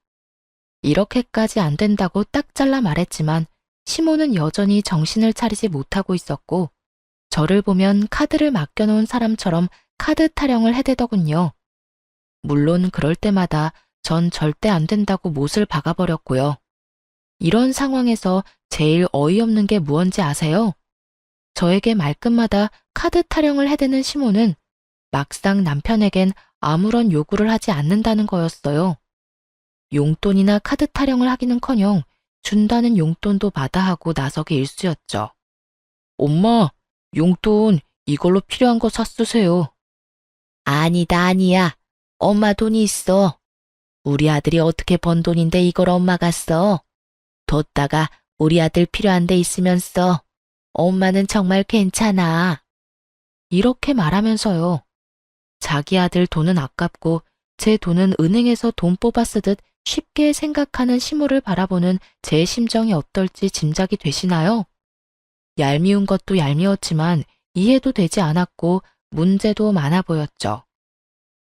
이렇게까지 안 된다고 딱 잘라 말했지만 시모는 여전히 정신을 차리지 못하고 있었고 저를 보면 카드를 맡겨놓은 사람처럼 카드 타령을 해대더군요. 물론 그럴 때마다 전 절대 안 된다고 못을 박아버렸고요. 이런 상황에서 제일 어이없는 게 무언지 아세요? 저에게 말끝마다 카드 타령을 해대는 시모는 막상 남편에겐 아무런 요구를 하지 않는다는 거였어요. 용돈이나 카드 타령을 하기는커녕 준다는 용돈도 마다하고 나서기 일쑤였죠. 엄마, 용돈 이걸로 필요한 거 사 쓰세요. 아니야. 엄마 돈이 있어. 우리 아들이 어떻게 번 돈인데 이걸 엄마가 써. 뒀다가 우리 아들 필요한 데 있으면 써. 엄마는 정말 괜찮아. 이렇게 말하면서요. 자기 아들 돈은 아깝고 제 돈은 은행에서 돈 뽑아 쓰듯 쉽게 생각하는 시모를 바라보는 제 심정이 어떨지 짐작이 되시나요? 얄미운 것도 얄미웠지만 이해도 되지 않았고 문제도 많아 보였죠.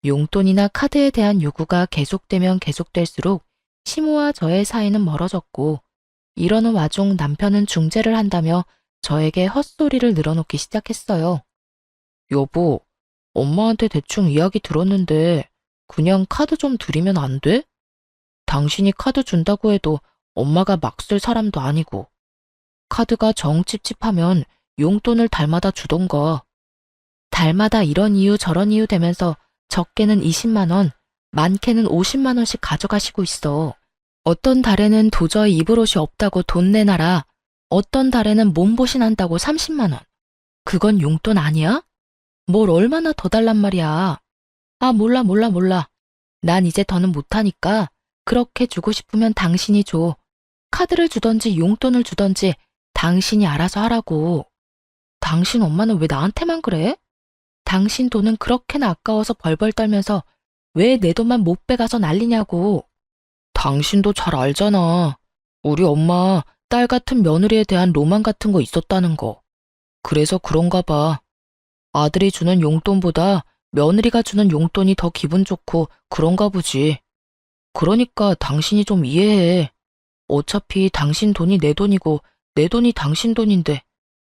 용돈이나 카드에 대한 요구가 계속되면 계속될수록 시모와 저의 사이는 멀어졌고 이러는 와중 남편은 중재를 한다며 저에게 헛소리를 늘어놓기 시작했어요. 여보, 엄마한테 대충 이야기 들었는데 그냥 카드 좀 드리면 안 돼? 당신이 카드 준다고 해도 엄마가 막 쓸 사람도 아니고. 카드가 정 찝찝하면 용돈을 달마다 주던가. 달마다 이런 이유 저런 이유 되면서 적게는 20만 원, 많게는 50만 원씩 가져가시고 있어. 어떤 달에는 도저히 입을 옷이 없다고 돈 내놔라. 어떤 달에는 몸보신 한다고 30만 원. 그건 용돈 아니야? 뭘 얼마나 더 달란 말이야. 아, 몰라. 난 이제 더는 못하니까 그렇게 주고 싶으면 당신이 줘. 카드를 주던지 용돈을 주던지 당신이 알아서 하라고. 당신 엄마는 왜 나한테만 그래? 당신 돈은 그렇게나 아까워서 벌벌 떨면서 왜 내 돈만 못 빼가서 난리냐고. 당신도 잘 알잖아. 우리 엄마 딸 같은 며느리에 대한 로망 같은 거 있었다는 거. 그래서 그런가 봐. 아들이 주는 용돈보다 며느리가 주는 용돈이 더 기분 좋고 그런가 보지. 그러니까 당신이 좀 이해해. 어차피 당신 돈이 내 돈이고 내 돈이 당신 돈인데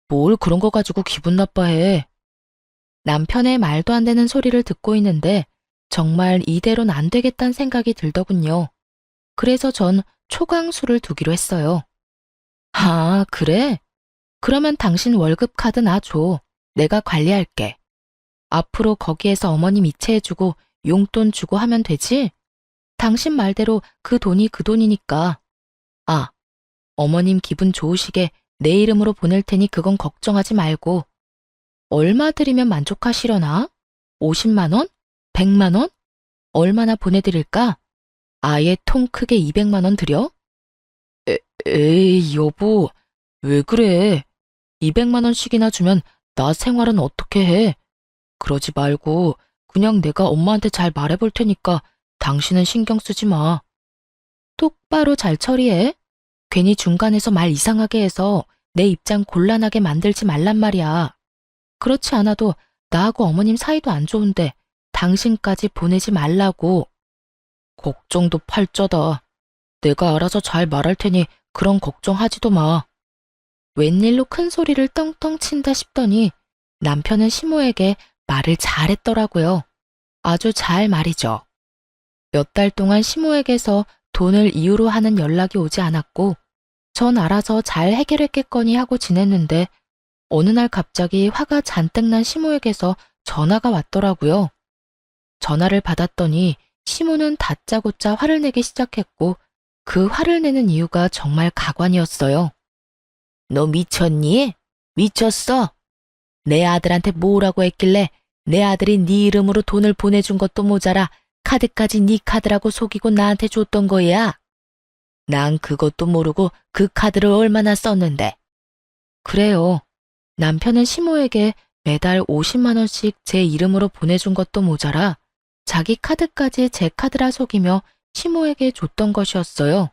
뭘 그런 거 가지고 기분 나빠해. 남편의 말도 안 되는 소리를 듣고 있는데 정말 이대로는 안 되겠다는 생각이 들더군요. 그래서 전 초강수를 두기로 했어요. 아, 그래? 그러면 당신 월급 카드 놔줘. 내가 관리할게. 앞으로 거기에서 어머님 이체해주고 용돈 주고 하면 되지? 당신 말대로 그 돈이 그 돈이니까. 아, 어머님 기분 좋으시게 내 이름으로 보낼 테니 그건 걱정하지 말고. 얼마 드리면 만족하시려나? 50만 원? 100만 원? 얼마나 보내드릴까? 아예 통 크게 200만 원 드려? 에이, 여보, 왜 그래? 200만 원씩이나 주면 나 생활은 어떻게 해? 그러지 말고 그냥 내가 엄마한테 잘 말해볼 테니까 당신은 신경 쓰지 마. 똑바로 잘 처리해. 괜히 중간에서 말 이상하게 해서 내 입장 곤란하게 만들지 말란 말이야. 그렇지 않아도 나하고 어머님 사이도 안 좋은데 당신까지 보내지 말라고. 걱정도 팔자다. 내가 알아서 잘 말할 테니 그런 걱정하지도 마. 웬일로 큰 소리를 떵떵 친다 싶더니 남편은 시모에게 말을 잘했더라고요. 아주 잘 말이죠. 몇 달 동안 시모에게서 돈을 이유로 하는 연락이 오지 않았고 전 알아서 잘 해결했겠거니 하고 지냈는데 어느 날 갑자기 화가 잔뜩 난 시모에게서 전화가 왔더라고요. 전화를 받았더니 시모는 다짜고짜 화를 내기 시작했고 그 화를 내는 이유가 정말 가관이었어요. 너 미쳤니? 미쳤어? 내 아들한테 뭐라고 했길래 내 아들이 네 이름으로 돈을 보내준 것도 모자라 카드까지 네 카드라고 속이고 나한테 줬던 거야. 난 그것도 모르고 그 카드를 얼마나 썼는데. 그래요. 남편은 시모에게 매달 50만 원씩 제 이름으로 보내준 것도 모자라 자기 카드까지 제 카드라 속이며 시모에게 줬던 것이었어요.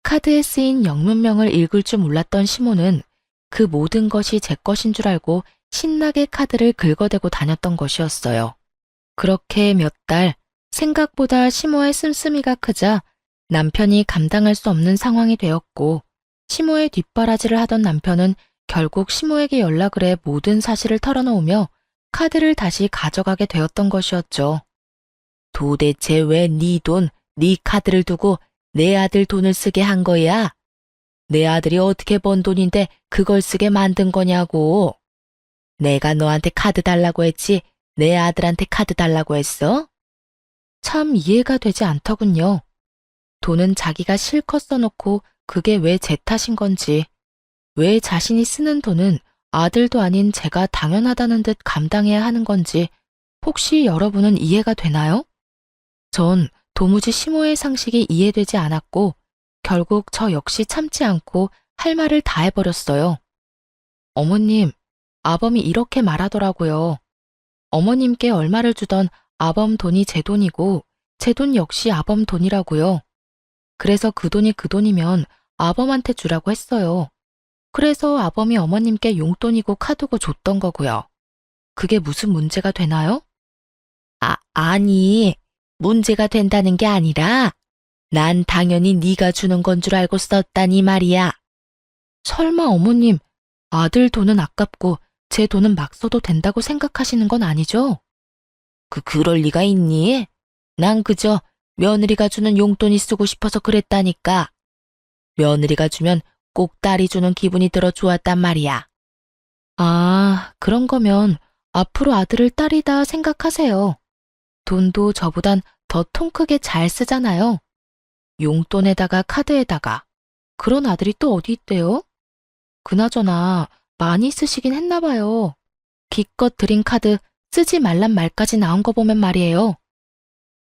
카드에 쓰인 영문명을 읽을 줄 몰랐던 시모는 그 모든 것이 제 것인 줄 알고 신나게 카드를 긁어대고 다녔던 것이었어요. 그렇게 몇 달, 생각보다 시모의 씀씀이가 크자 남편이 감당할 수 없는 상황이 되었고 시모의 뒷바라지를 하던 남편은 결국 시모에게 연락을 해 모든 사실을 털어놓으며 카드를 다시 가져가게 되었던 것이었죠. 도대체 왜 네 돈, 네 카드를 두고 내 아들 돈을 쓰게 한 거야? 내 아들이 어떻게 번 돈인데 그걸 쓰게 만든 거냐고. 내가 너한테 카드 달라고 했지 내 아들한테 카드 달라고 했어? 참 이해가 되지 않더군요. 돈은 자기가 실컷 써놓고 그게 왜 제 탓인 건지, 왜 자신이 쓰는 돈은 아들도 아닌 제가 당연하다는 듯 감당해야 하는 건지 혹시 여러분은 이해가 되나요? 전 도무지 시모의 상식이 이해되지 않았고 결국 저 역시 참지 않고 할 말을 다 해버렸어요. 어머님, 아범이 이렇게 말하더라고요. 어머님께 얼마를 주던 아범 돈이 제 돈이고 제 돈 역시 아범 돈이라고요. 그래서 그 돈이 그 돈이면 아범한테 주라고 했어요. 그래서 아범이 어머님께 용돈이고 카드고 줬던 거고요. 그게 무슨 문제가 되나요? 아니, 문제가 된다는 게 아니라 난 당연히 네가 주는 건 줄 알고 썼다니 말이야. 설마 어머님, 아들 돈은 아깝고 제 돈은 막 써도 된다고 생각하시는 건 아니죠? 그럴 리가 있니? 난 그저 며느리가 주는 용돈이 쓰고 싶어서 그랬다니까. 며느리가 주면 꼭 딸이 주는 기분이 들어 좋았단 말이야. 아, 그런 거면 앞으로 아들을 딸이다 생각하세요. 돈도 저보단 더 통 크게 잘 쓰잖아요. 용돈에다가 카드에다가. 그런 아들이 또 어디 있대요? 그나저나 많이 쓰시긴 했나 봐요. 기껏 드린 카드 쓰지 말란 말까지 나온 거 보면 말이에요.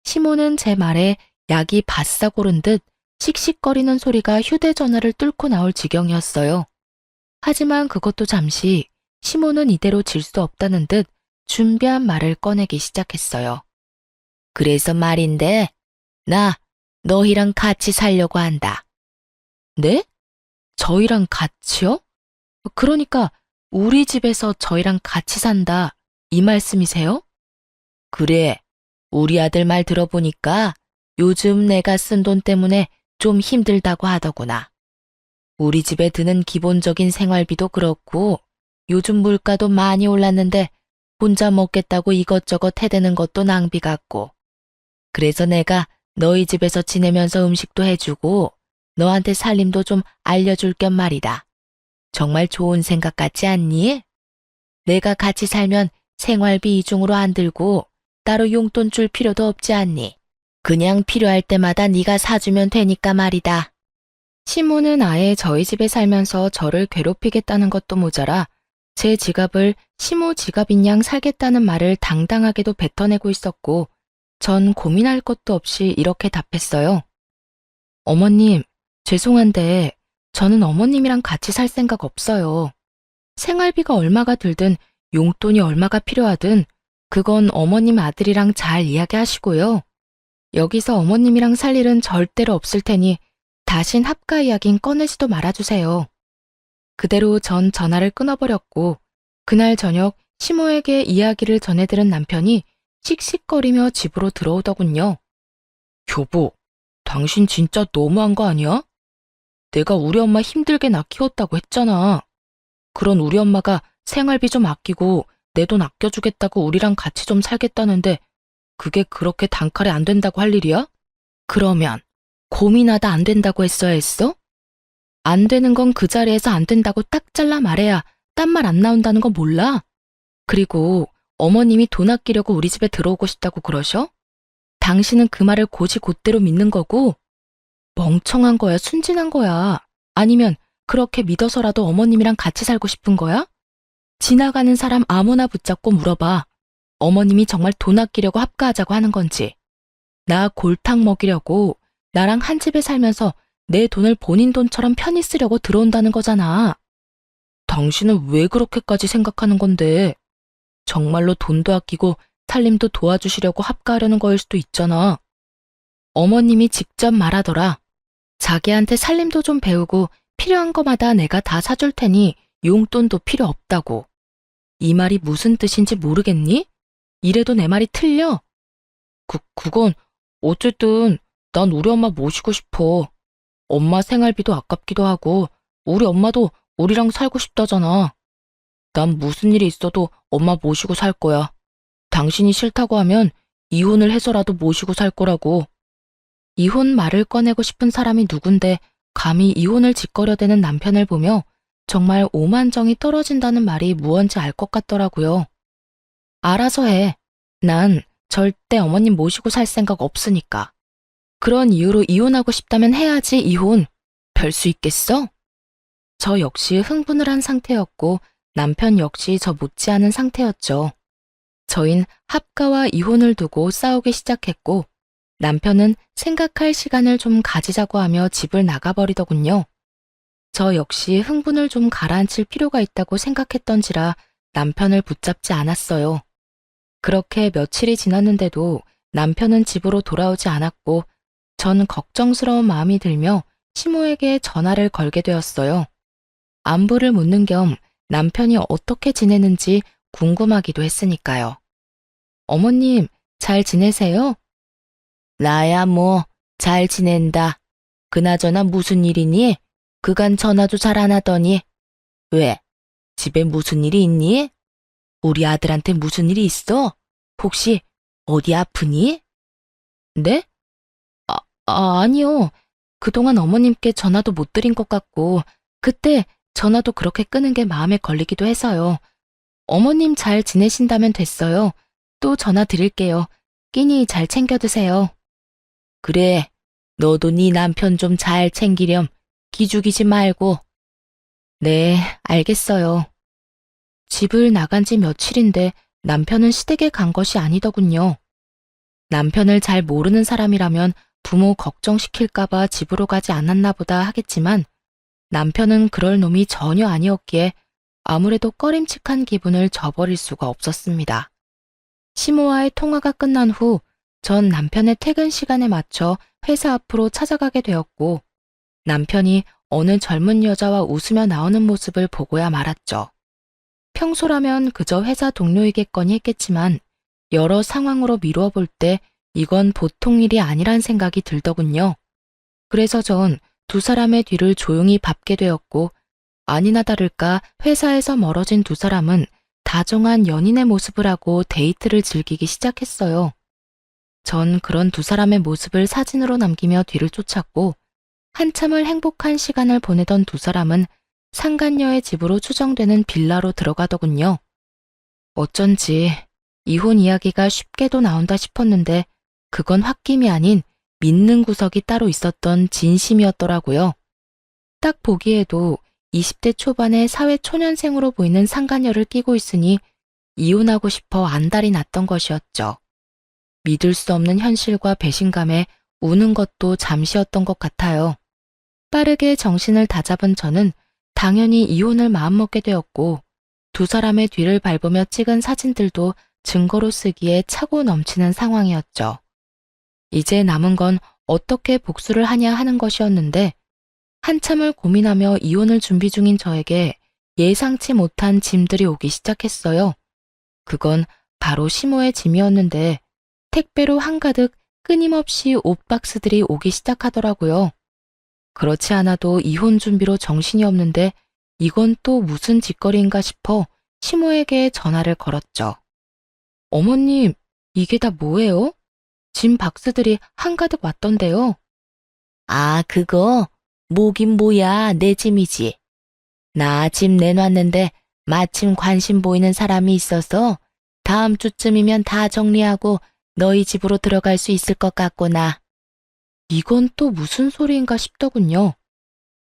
시모는 제 말에 약이 바싹 오른 듯 씩씩거리는 소리가 휴대전화를 뚫고 나올 지경이었어요. 하지만 그것도 잠시 시모는 이대로 질 수 없다는 듯 준비한 말을 꺼내기 시작했어요. 그래서 말인데, 나 너희랑 같이 살려고 한다. 네? 저희랑 같이요? 그러니까 우리 집에서 저희랑 같이 산다, 이 말씀이세요? 그래, 우리 아들 말 들어보니까 요즘 내가 쓴 돈 때문에 좀 힘들다고 하더구나. 우리 집에 드는 기본적인 생활비도 그렇고 요즘 물가도 많이 올랐는데 혼자 먹겠다고 이것저것 해대는 것도 낭비 같고. 그래서 내가 너희 집에서 지내면서 음식도 해주고 너한테 살림도 좀 알려줄 겸 말이다. 정말 좋은 생각 같지 않니? 내가 같이 살면 생활비 이중으로 안 들고 따로 용돈 줄 필요도 없지 않니? 그냥 필요할 때마다 네가 사주면 되니까 말이다. 시모는 아예 저희 집에 살면서 저를 괴롭히겠다는 것도 모자라 제 지갑을 시모 지갑인 양 살겠다는 말을 당당하게도 뱉어내고 있었고 전 고민할 것도 없이 이렇게 답했어요. 어머님, 죄송한데 저는 어머님이랑 같이 살 생각 없어요. 생활비가 얼마가 들든 용돈이 얼마가 필요하든 그건 어머님 아들이랑 잘 이야기하시고요. 여기서 어머님이랑 살 일은 절대로 없을 테니 다신 합가 이야긴 꺼내지도 말아주세요. 그대로 전 전화를 끊어버렸고 그날 저녁 시모에게 이야기를 전해들은 남편이 씩씩거리며 집으로 들어오더군요. 여보, 당신 진짜 너무한 거 아니야? 내가 우리 엄마 힘들게 낳 키웠다고 했잖아. 그런 우리 엄마가 생활비 좀 아끼고 내 돈 아껴주겠다고 우리랑 같이 좀 살겠다는데 그게 그렇게 단칼에 안 된다고 할 일이야? 그러면 고민하다 안 된다고 했어야 했어? 안 되는 건 그 자리에서 안 된다고 딱 잘라 말해야 딴 말 안 나온다는 거 몰라? 그리고 어머님이 돈 아끼려고 우리 집에 들어오고 싶다고 그러셔? 당신은 그 말을 곧이곧대로 믿는 거고 멍청한 거야, 순진한 거야. 아니면 그렇게 믿어서라도 어머님이랑 같이 살고 싶은 거야? 지나가는 사람 아무나 붙잡고 물어봐. 어머님이 정말 돈 아끼려고 합가하자고 하는 건지. 나 골탕 먹이려고 나랑 한 집에 살면서 내 돈을 본인 돈처럼 편히 쓰려고 들어온다는 거잖아. 당신은 왜 그렇게까지 생각하는 건데? 정말로 돈도 아끼고 살림도 도와주시려고 합가하려는 거일 수도 있잖아. 어머님이 직접 말하더라. 자기한테 살림도 좀 배우고 필요한 거마다 내가 다 사줄 테니 용돈도 필요 없다고. 이 말이 무슨 뜻인지 모르겠니? 이래도 내 말이 틀려? 그건 어쨌든 난 우리 엄마 모시고 싶어. 엄마 생활비도 아깝기도 하고 우리 엄마도 우리랑 살고 싶다잖아. 난 무슨 일이 있어도 엄마 모시고 살 거야. 당신이 싫다고 하면 이혼을 해서라도 모시고 살 거라고. 이혼 말을 꺼내고 싶은 사람이 누군데 감히 이혼을 짓거려대는 남편을 보며 정말 오만정이 떨어진다는 말이 무언지 알 것 같더라고요. 알아서 해. 난 절대 어머님 모시고 살 생각 없으니까. 그런 이유로 이혼하고 싶다면 해야지 이혼. 별 수 있겠어? 저 역시 흥분을 한 상태였고 남편 역시 저 못지않은 상태였죠. 저흰 합가와 이혼을 두고 싸우기 시작했고 남편은 생각할 시간을 좀 가지자고 하며 집을 나가버리더군요. 저 역시 흥분을 좀 가라앉힐 필요가 있다고 생각했던지라 남편을 붙잡지 않았어요. 그렇게 며칠이 지났는데도 남편은 집으로 돌아오지 않았고 전 걱정스러운 마음이 들며 시모에게 전화를 걸게 되었어요. 안부를 묻는 겸 남편이 어떻게 지내는지 궁금하기도 했으니까요. 어머님, 잘 지내세요? 나야 뭐, 잘 지낸다. 그나저나 무슨 일이니? 그간 전화도 잘 안 하더니. 왜? 집에 무슨 일이 있니? 우리 아들한테 무슨 일이 있어? 혹시 어디 아프니? 네? 아니요. 그동안 어머님께 전화도 못 드린 것 같고, 그때 전화도 그렇게 끄는 게 마음에 걸리기도 해서요. 어머님 잘 지내신다면 됐어요. 또 전화 드릴게요. 끼니 잘 챙겨 드세요. 그래, 너도 네 남편 좀 잘 챙기렴. 기죽이지 말고. 네, 알겠어요. 집을 나간 지 며칠인데 남편은 시댁에 간 것이 아니더군요. 남편을 잘 모르는 사람이라면 부모 걱정시킬까봐 집으로 가지 않았나 보다 하겠지만 남편은 그럴 놈이 전혀 아니었기에 아무래도 꺼림칙한 기분을 저버릴 수가 없었습니다. 시모와의 통화가 끝난 후 전 남편의 퇴근 시간에 맞춰 회사 앞으로 찾아가게 되었고 남편이 어느 젊은 여자와 웃으며 나오는 모습을 보고야 말았죠. 평소라면 그저 회사 동료이겠거니 했겠지만 여러 상황으로 미루어 볼 때 이건 보통 일이 아니란 생각이 들더군요. 그래서 전 두 사람의 뒤를 조용히 밟게 되었고 아니나 다를까 회사에서 멀어진 두 사람은 다정한 연인의 모습을 하고 데이트를 즐기기 시작했어요. 전 그런 두 사람의 모습을 사진으로 남기며 뒤를 쫓았고 한참을 행복한 시간을 보내던 두 사람은 상간녀의 집으로 추정되는 빌라로 들어가더군요. 어쩐지 이혼 이야기가 쉽게도 나온다 싶었는데 그건 홧김이 아닌 믿는 구석이 따로 있었던 진심이었더라고요. 딱 보기에도 20대 초반의 사회 초년생으로 보이는 상간녀를 끼고 있으니 이혼하고 싶어 안달이 났던 것이었죠. 믿을 수 없는 현실과 배신감에 우는 것도 잠시였던 것 같아요. 빠르게 정신을 다잡은 저는 당연히 이혼을 마음먹게 되었고 두 사람의 뒤를 밟으며 찍은 사진들도 증거로 쓰기에 차고 넘치는 상황이었죠. 이제 남은 건 어떻게 복수를 하냐 하는 것이었는데 한참을 고민하며 이혼을 준비 중인 저에게 예상치 못한 짐들이 오기 시작했어요. 그건 바로 시모의 짐이었는데 택배로 한가득 끊임없이 옷 박스들이 오기 시작하더라고요. 그렇지 않아도 이혼 준비로 정신이 없는데 이건 또 무슨 짓거리인가 싶어 시모에게 전화를 걸었죠. 어머님, 이게 다 뭐예요? 짐 박스들이 한가득 왔던데요. 아, 그거? 뭐긴 뭐야, 내 짐이지. 나 짐 내놨는데 마침 관심 보이는 사람이 있어서 다음 주쯤이면 다 정리하고 너희 집으로 들어갈 수 있을 것 같구나. 이건 또 무슨 소리인가 싶더군요.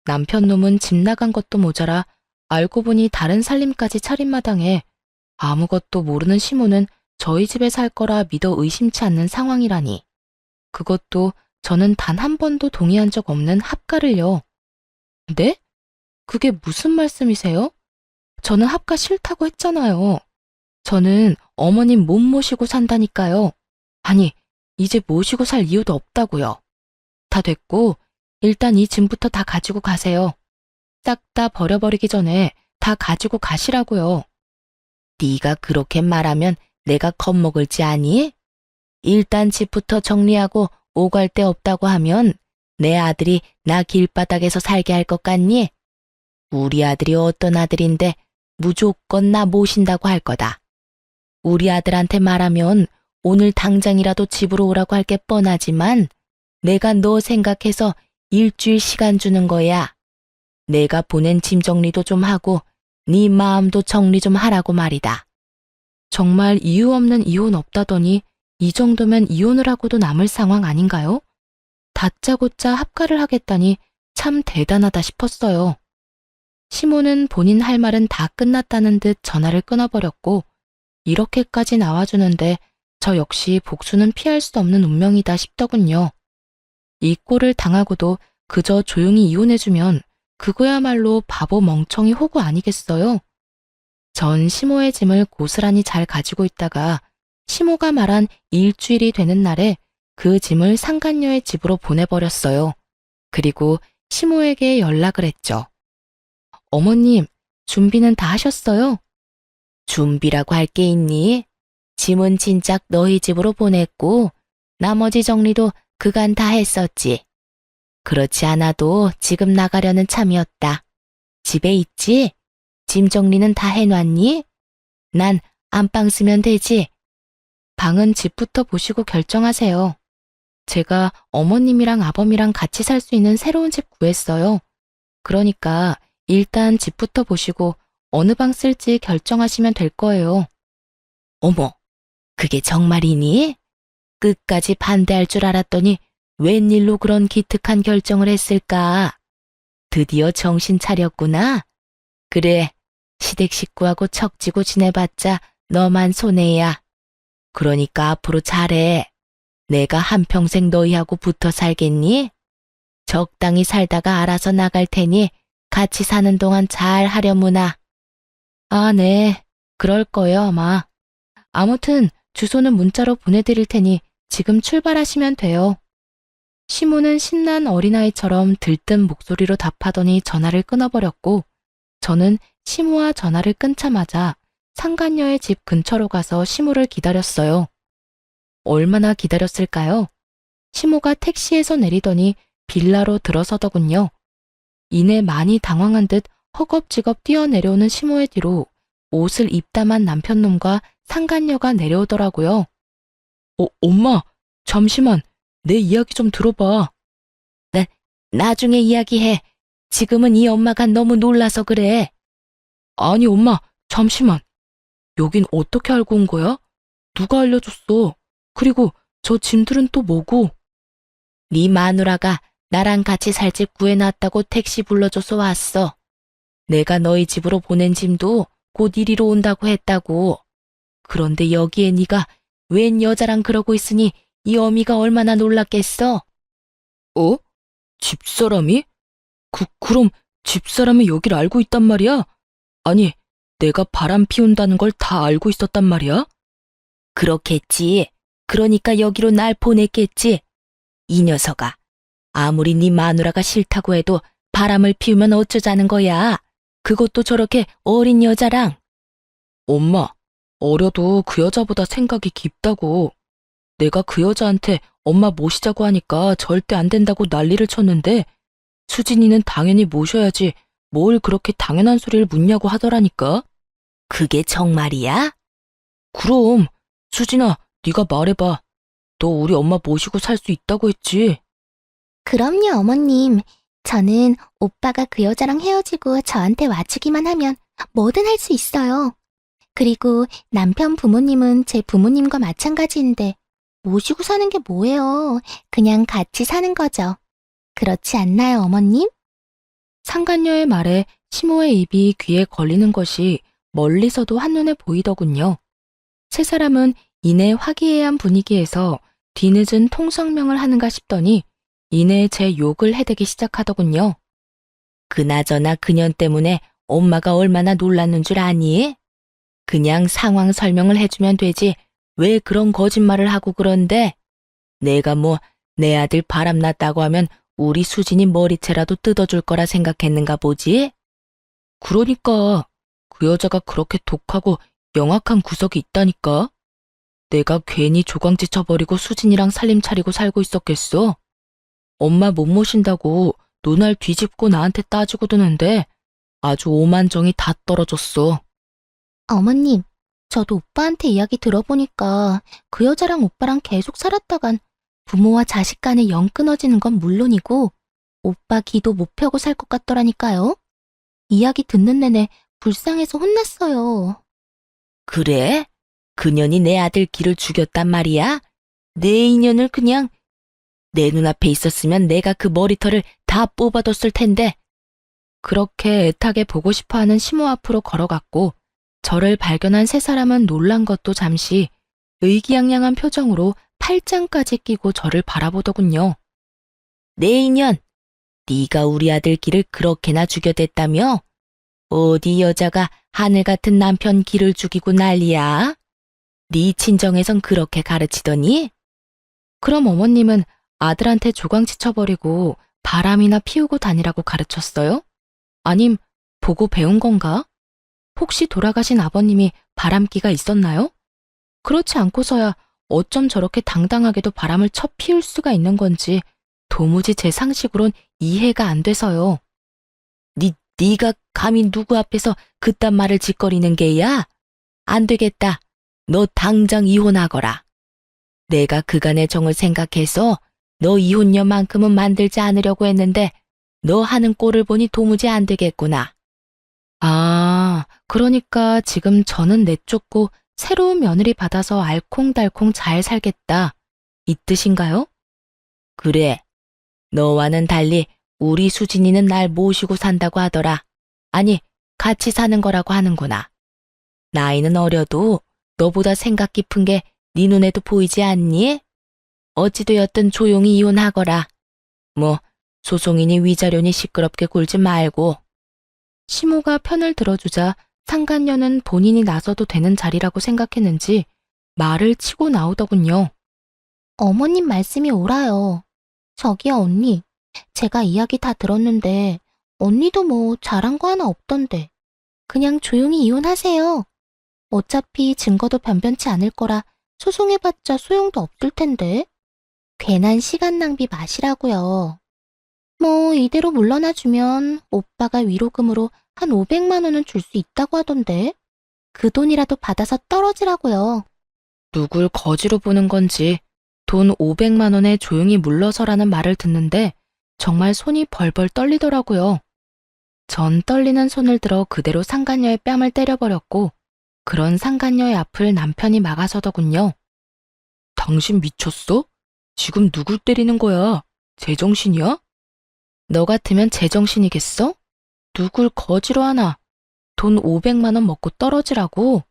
남편 놈은 집 나간 것도 모자라 알고 보니 다른 살림까지 차린 마당에 아무것도 모르는 시모는 저희 집에 살 거라 믿어 의심치 않는 상황이라니. 그것도 저는 단 한 번도 동의한 적 없는 합가를요. 네? 그게 무슨 말씀이세요? 저는 합가 싫다고 했잖아요. 저는 어머님 못 모시고 산다니까요. 아니, 이제 모시고 살 이유도 없다고요. 다 됐고 일단 이 짐부터 다 가지고 가세요. 싹 다 버려버리기 전에 다 가지고 가시라고요. 네가 그렇게 말하면 내가 겁먹을지 아니? 일단 집부터 정리하고 오갈 데 없다고 하면 내 아들이 나 길바닥에서 살게 할 것 같니? 우리 아들이 어떤 아들인데 무조건 나 모신다고 할 거다. 우리 아들한테 말하면 오늘 당장이라도 집으로 오라고 할 게 뻔하지만 내가 너 생각해서 일주일 시간 주는 거야. 내가 보낸 짐 정리도 좀 하고 네 마음도 정리 좀 하라고 말이다. 정말 이유 없는 이혼 없다더니 이 정도면 이혼을 하고도 남을 상황 아닌가요? 다짜고짜 합가를 하겠다니 참 대단하다 싶었어요. 시모는 본인 할 말은 다 끝났다는 듯 전화를 끊어버렸고 이렇게까지 나와주는데 저 역시 복수는 피할 수 없는 운명이다 싶더군요. 이 꼴을 당하고도 그저 조용히 이혼해주면 그거야말로 바보 멍청이 호구 아니겠어요? 전 시모의 짐을 고스란히 잘 가지고 있다가 시모가 말한 일주일이 되는 날에 그 짐을 상간녀의 집으로 보내버렸어요. 그리고 시모에게 연락을 했죠. 어머님, 준비는 다 하셨어요? 준비라고 할 게 있니? 짐은 진작 너희 집으로 보냈고 나머지 정리도 그간 다 했었지. 그렇지 않아도 지금 나가려는 참이었다. 집에 있지? 짐 정리는 다 해놨니? 난 안방 쓰면 되지. 방은 집부터 보시고 결정하세요. 제가 어머님이랑 아범이랑 같이 살 수 있는 새로운 집 구했어요. 그러니까 일단 집부터 보시고 어느 방 쓸지 결정하시면 될 거예요. 어머, 그게 정말이니? 끝까지 반대할 줄 알았더니 웬일로 그런 기특한 결정을 했을까? 드디어 정신 차렸구나. 그래, 시댁 식구하고 척지고 지내봤자 너만 손해야. 그러니까 앞으로 잘해. 내가 한평생 너희하고 붙어 살겠니? 적당히 살다가 알아서 나갈 테니 같이 사는 동안 잘 하려무나. 아, 네. 그럴 거예요, 아마. 아무튼 주소는 문자로 보내드릴 테니 지금 출발하시면 돼요. 시모는 신난 어린아이처럼 들뜬 목소리로 답하더니 전화를 끊어버렸고, 저는 시모와 전화를 끊자마자 상간녀의 집 근처로 가서 시모를 기다렸어요. 얼마나 기다렸을까요? 시모가 택시에서 내리더니 빌라로 들어서더군요. 이내 많이 당황한 듯 허겁지겁 뛰어내려오는 시모의 뒤로 옷을 입다만 남편놈과 상간녀가 내려오더라고요. 엄마, 잠시만, 내 이야기 좀 들어봐. 나중에 이야기해. 지금은 이 엄마가 너무 놀라서 그래. 아니, 엄마, 잠시만. 여긴 어떻게 알고 온 거야? 누가 알려줬어? 그리고 저 짐들은 또 뭐고? 네 마누라가 나랑 같이 살 집 구해놨다고 택시 불러줘서 왔어. 내가 너희 집으로 보낸 짐도 곧 이리로 온다고 했다고. 그런데 여기에 네가 웬 여자랑 그러고 있으니 이 어미가 얼마나 놀랐겠어? 집사람이? 그럼 집사람이 여길 알고 있단 말이야? 아니, 내가 바람 피운다는 걸 다 알고 있었단 말이야? 그렇겠지. 그러니까 여기로 날 보냈겠지. 이 녀석아, 아무리 네 마누라가 싫다고 해도 바람을 피우면 어쩌자는 거야. 그것도 저렇게 어린 여자랑. 엄마, 어려도 그 여자보다 생각이 깊다고. 내가 그 여자한테 엄마 모시자고 하니까 절대 안 된다고 난리를 쳤는데 수진이는 당연히 모셔야지 뭘 그렇게 당연한 소리를 묻냐고 하더라니까. 그게 정말이야? 그럼. 수진아, 네가 말해봐. 너 우리 엄마 모시고 살 수 있다고 했지? 그럼요, 어머님. 저는 오빠가 그 여자랑 헤어지고 저한테 와주기만 하면 뭐든 할 수 있어요. 그리고 남편 부모님은 제 부모님과 마찬가지인데 모시고 사는 게 뭐예요? 그냥 같이 사는 거죠. 그렇지 않나요, 어머님? 상간녀의 말에 시모의 입이 귀에 걸리는 것이 멀리서도 한눈에 보이더군요. 세 사람은 이내 화기애애한 분위기에서 뒤늦은 통성명을 하는가 싶더니 이내 제 욕을 해대기 시작하더군요. 그나저나 그년 때문에 엄마가 얼마나 놀랐는 줄 아니? 그냥 상황 설명을 해주면 되지 왜 그런 거짓말을 하고 그런데? 내가 뭐 내 아들 바람났다고 하면 우리 수진이 머리채라도 뜯어줄 거라 생각했는가 보지? 그러니까 그 여자가 그렇게 독하고 영악한 구석이 있다니까? 내가 괜히 조광지 쳐버리고 수진이랑 살림 차리고 살고 있었겠어? 엄마 못 모신다고 눈알 뒤집고 나한테 따지고 드는데 아주 오만정이 다 떨어졌어. 어머님, 저도 오빠한테 이야기 들어보니까 그 여자랑 오빠랑 계속 살았다간 부모와 자식 간에 영 끊어지는 건 물론이고 오빠 기도 못 펴고 살 것 같더라니까요. 이야기 듣는 내내 불쌍해서 혼났어요. 그래? 그년이 내 아들 길을 죽였단 말이야? 내 인연을 그냥 내 눈앞에 있었으면 내가 그 머리털을 다 뽑아뒀을 텐데. 그렇게 애타게 보고 싶어하는 시모 앞으로 걸어갔고 저를 발견한 세 사람은 놀란 것도 잠시 의기양양한 표정으로 팔짱까지 끼고 저를 바라보더군요. 내 인연, 네가 우리 아들 길을 그렇게나 죽여댔다며? 어디 여자가 하늘 같은 남편 길을 죽이고 난리야? 네 친정에선 그렇게 가르치더니? 그럼 어머님은 아들한테 조광치 쳐버리고 바람이나 피우고 다니라고 가르쳤어요? 아님 보고 배운 건가? 혹시 돌아가신 아버님이 바람기가 있었나요? 그렇지 않고서야 어쩜 저렇게 당당하게도 바람을 쳐 피울 수가 있는 건지 도무지 제 상식으론 이해가 안 돼서요. 네가 감히 누구 앞에서 그딴 말을 짓거리는 게야? 안 되겠다. 너 당장 이혼하거라. 내가 그간의 정을 생각해서 너 이혼녀만큼은 만들지 않으려고 했는데 너 하는 꼴을 보니 도무지 안 되겠구나. 아, 그러니까 지금 저는 내쫓고 새로운 며느리 받아서 알콩달콩 잘 살겠다. 이 뜻인가요? 그래. 너와는 달리 우리 수진이는 날 모시고 산다고 하더라. 아니, 같이 사는 거라고 하는구나. 나이는 어려도 너보다 생각 깊은 게 네 눈에도 보이지 않니? 어찌되었든 조용히 이혼하거라. 뭐, 소송이니 위자료니 시끄럽게 굴지 말고. 시모가 편을 들어주자 상간녀는 본인이 나서도 되는 자리라고 생각했는지 말을 치고 나오더군요. 어머님 말씀이 옳아요. 저기요, 언니. 제가 이야기 다 들었는데, 언니도 뭐 잘한 거 하나 없던데. 그냥 조용히 이혼하세요. 어차피 증거도 변변치 않을 거라 소송해봤자 소용도 없을 텐데. 괜한 시간 낭비 마시라고요. 뭐 이대로 물러나주면 오빠가 위로금으로 한 500만 원은 줄 수 있다고 하던데. 그 돈이라도 받아서 떨어지라고요. 누굴 거지로 보는 건지 돈 500만 원에 조용히 물러서라는 말을 듣는데 정말 손이 벌벌 떨리더라고요. 전 떨리는 손을 들어 그대로 상간녀의 뺨을 때려버렸고 그런 상간녀의 앞을 남편이 막아서더군요. 당신 미쳤어? 지금 누굴 때리는 거야? 제정신이야? 너 같으면 제정신이겠어? 누굴 거지로 하나? 돈 500만 원 먹고 떨어지라고?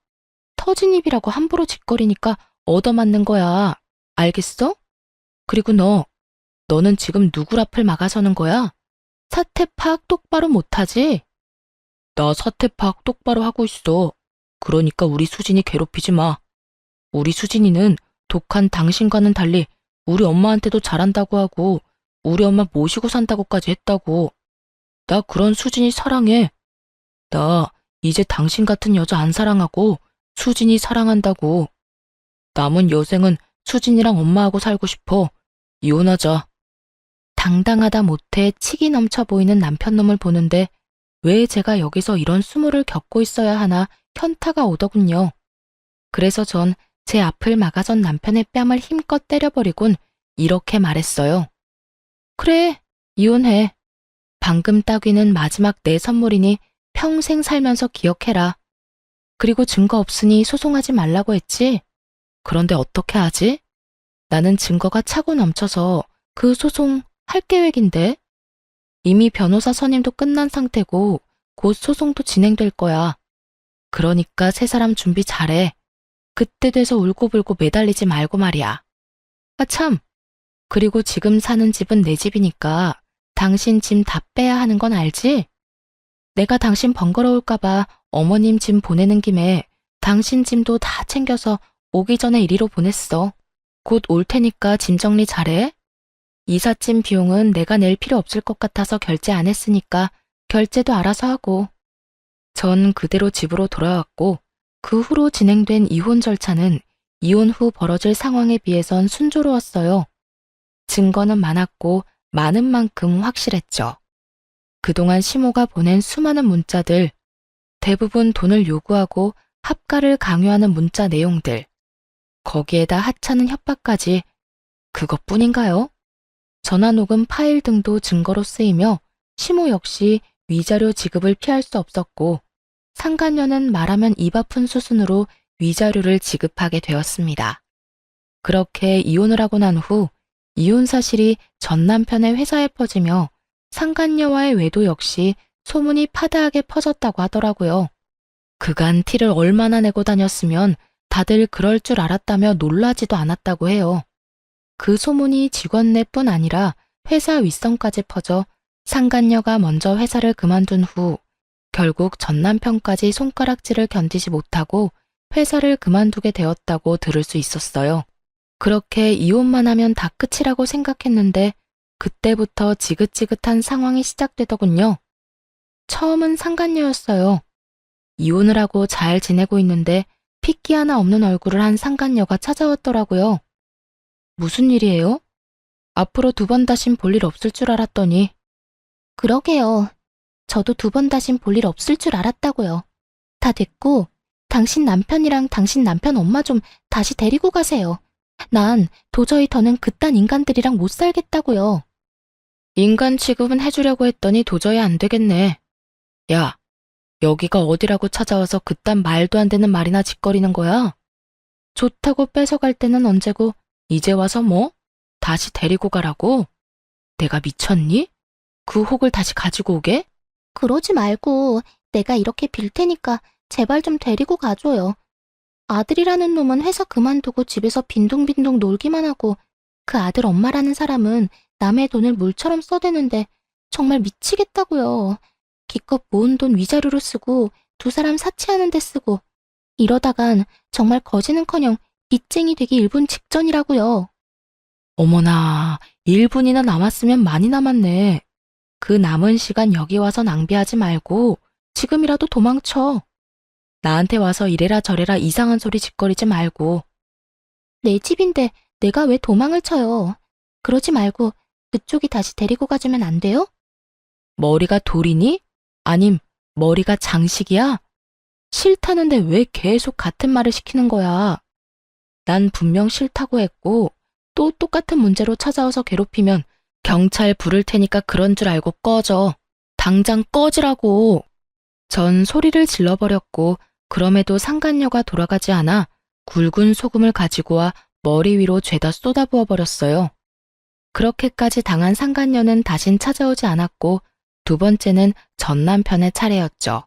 터진 입이라고 함부로 짓거리니까 얻어맞는 거야. 알겠어? 그리고 너는 지금 누굴 앞을 막아서는 거야? 사태 파악 똑바로 못하지? 나 사태 파악 똑바로 하고 있어. 그러니까 우리 수진이 괴롭히지 마. 우리 수진이는 독한 당신과는 달리 우리 엄마한테도 잘한다고 하고 우리 엄마 모시고 산다고까지 했다고. 나 그런 수진이 사랑해. 나 이제 당신 같은 여자 안 사랑하고 수진이 사랑한다고. 남은 여생은 수진이랑 엄마하고 살고 싶어. 이혼하자. 당당하다 못해 치기 넘쳐 보이는 남편놈을 보는데 왜 제가 여기서 이런 수모를 겪고 있어야 하나 현타가 오더군요. 그래서 전 제 앞을 막아선 남편의 뺨을 힘껏 때려버리곤 이렇게 말했어요. 그래, 이혼해. 방금 따귀는 마지막 내 선물이니 평생 살면서 기억해라. 그리고 증거 없으니 소송하지 말라고 했지? 그런데 어떻게 하지? 나는 증거가 차고 넘쳐서 그 소송 할 계획인데? 이미 변호사 선임도 끝난 상태고 곧 소송도 진행될 거야. 그러니까 세 사람 준비 잘해. 그때 돼서 울고불고 매달리지 말고 말이야. 아 참! 그리고 지금 사는 집은 내 집이니까 당신 짐 다 빼야 하는 건 알지? 내가 당신 번거로울까봐 어머님 짐 보내는 김에 당신 짐도 다 챙겨서 오기 전에 이리로 보냈어. 곧 올 테니까 짐 정리 잘해. 이삿짐 비용은 내가 낼 필요 없을 것 같아서 결제 안 했으니까 결제도 알아서 하고. 전 그대로 집으로 돌아왔고 그 후로 진행된 이혼 절차는 이혼 후 벌어질 상황에 비해선 순조로웠어요. 증거는 많았고 많은 만큼 확실했죠. 그동안 시모가 보낸 수많은 문자들, 대부분 돈을 요구하고 합가를 강요하는 문자 내용들, 거기에다 하찮은 협박까지 그것뿐인가요? 전화녹음 파일 등도 증거로 쓰이며 시모 역시 위자료 지급을 피할 수 없었고 상간녀는 말하면 입 아픈 수순으로 위자료를 지급하게 되었습니다. 그렇게 이혼을 하고 난 후 이혼 사실이 전 남편의 회사에 퍼지며 상간녀와의 외도 역시 소문이 파다하게 퍼졌다고 하더라고요. 그간 티를 얼마나 내고 다녔으면 다들 그럴 줄 알았다며 놀라지도 않았다고 해요. 그 소문이 직원내뿐 아니라 회사 윗선까지 퍼져 상간녀가 먼저 회사를 그만둔 후 결국 전 남편까지 손가락질을 견디지 못하고 회사를 그만두게 되었다고 들을 수 있었어요. 그렇게 이혼만 하면 다 끝이라고 생각했는데 그때부터 지긋지긋한 상황이 시작되더군요. 처음은 상간녀였어요. 이혼을 하고 잘 지내고 있는데 핏기 하나 없는 얼굴을 한 상간녀가 찾아왔더라고요. 무슨 일이에요? 앞으로 두 번 다신 볼 일 없을 줄 알았더니. 그러게요. 저도 두 번 다신 볼 일 없을 줄 알았다고요. 다 됐고 당신 남편이랑 당신 남편 엄마 좀 다시 데리고 가세요. 난 도저히 더는 그딴 인간들이랑 못 살겠다고요. 인간 취급은 해주려고 했더니 도저히 안 되겠네. 야, 여기가 어디라고 찾아와서 그딴 말도 안 되는 말이나 짓거리는 거야? 좋다고 뺏어갈 때는 언제고 이제 와서 뭐? 다시 데리고 가라고? 내가 미쳤니? 그 혹을 다시 가지고 오게? 그러지 말고 내가 이렇게 빌 테니까 제발 좀 데리고 가줘요. 아들이라는 놈은 회사 그만두고 집에서 빈둥빈둥 놀기만 하고 그 아들 엄마라는 사람은 남의 돈을 물처럼 써대는데 정말 미치겠다고요. 기껏 모은 돈 위자료로 쓰고 두 사람 사치하는 데 쓰고 이러다간 정말 거지는커녕 빚쟁이 되기 일분 직전이라고요. 어머나, 1분이나 남았으면 많이 남았네. 그 남은 시간 여기 와서 낭비하지 말고 지금이라도 도망쳐. 나한테 와서 이래라 저래라 이상한 소리 짓거리지 말고. 내 집인데 내가 왜 도망을 쳐요. 그러지 말고 그쪽이 다시 데리고 가주면 안 돼요? 머리가 돌이니? 아님 머리가 장식이야? 싫다는데 왜 계속 같은 말을 시키는 거야? 난 분명 싫다고 했고 또 똑같은 문제로 찾아와서 괴롭히면 경찰 부를 테니까 그런 줄 알고 꺼져. 당장 꺼지라고. 전 소리를 질러버렸고 그럼에도 상간녀가 돌아가지 않아 굵은 소금을 가지고 와 머리 위로 죄다 쏟아부어 버렸어요. 그렇게까지 당한 상간녀는 다신 찾아오지 않았고 두 번째는 전 남편의 차례였죠.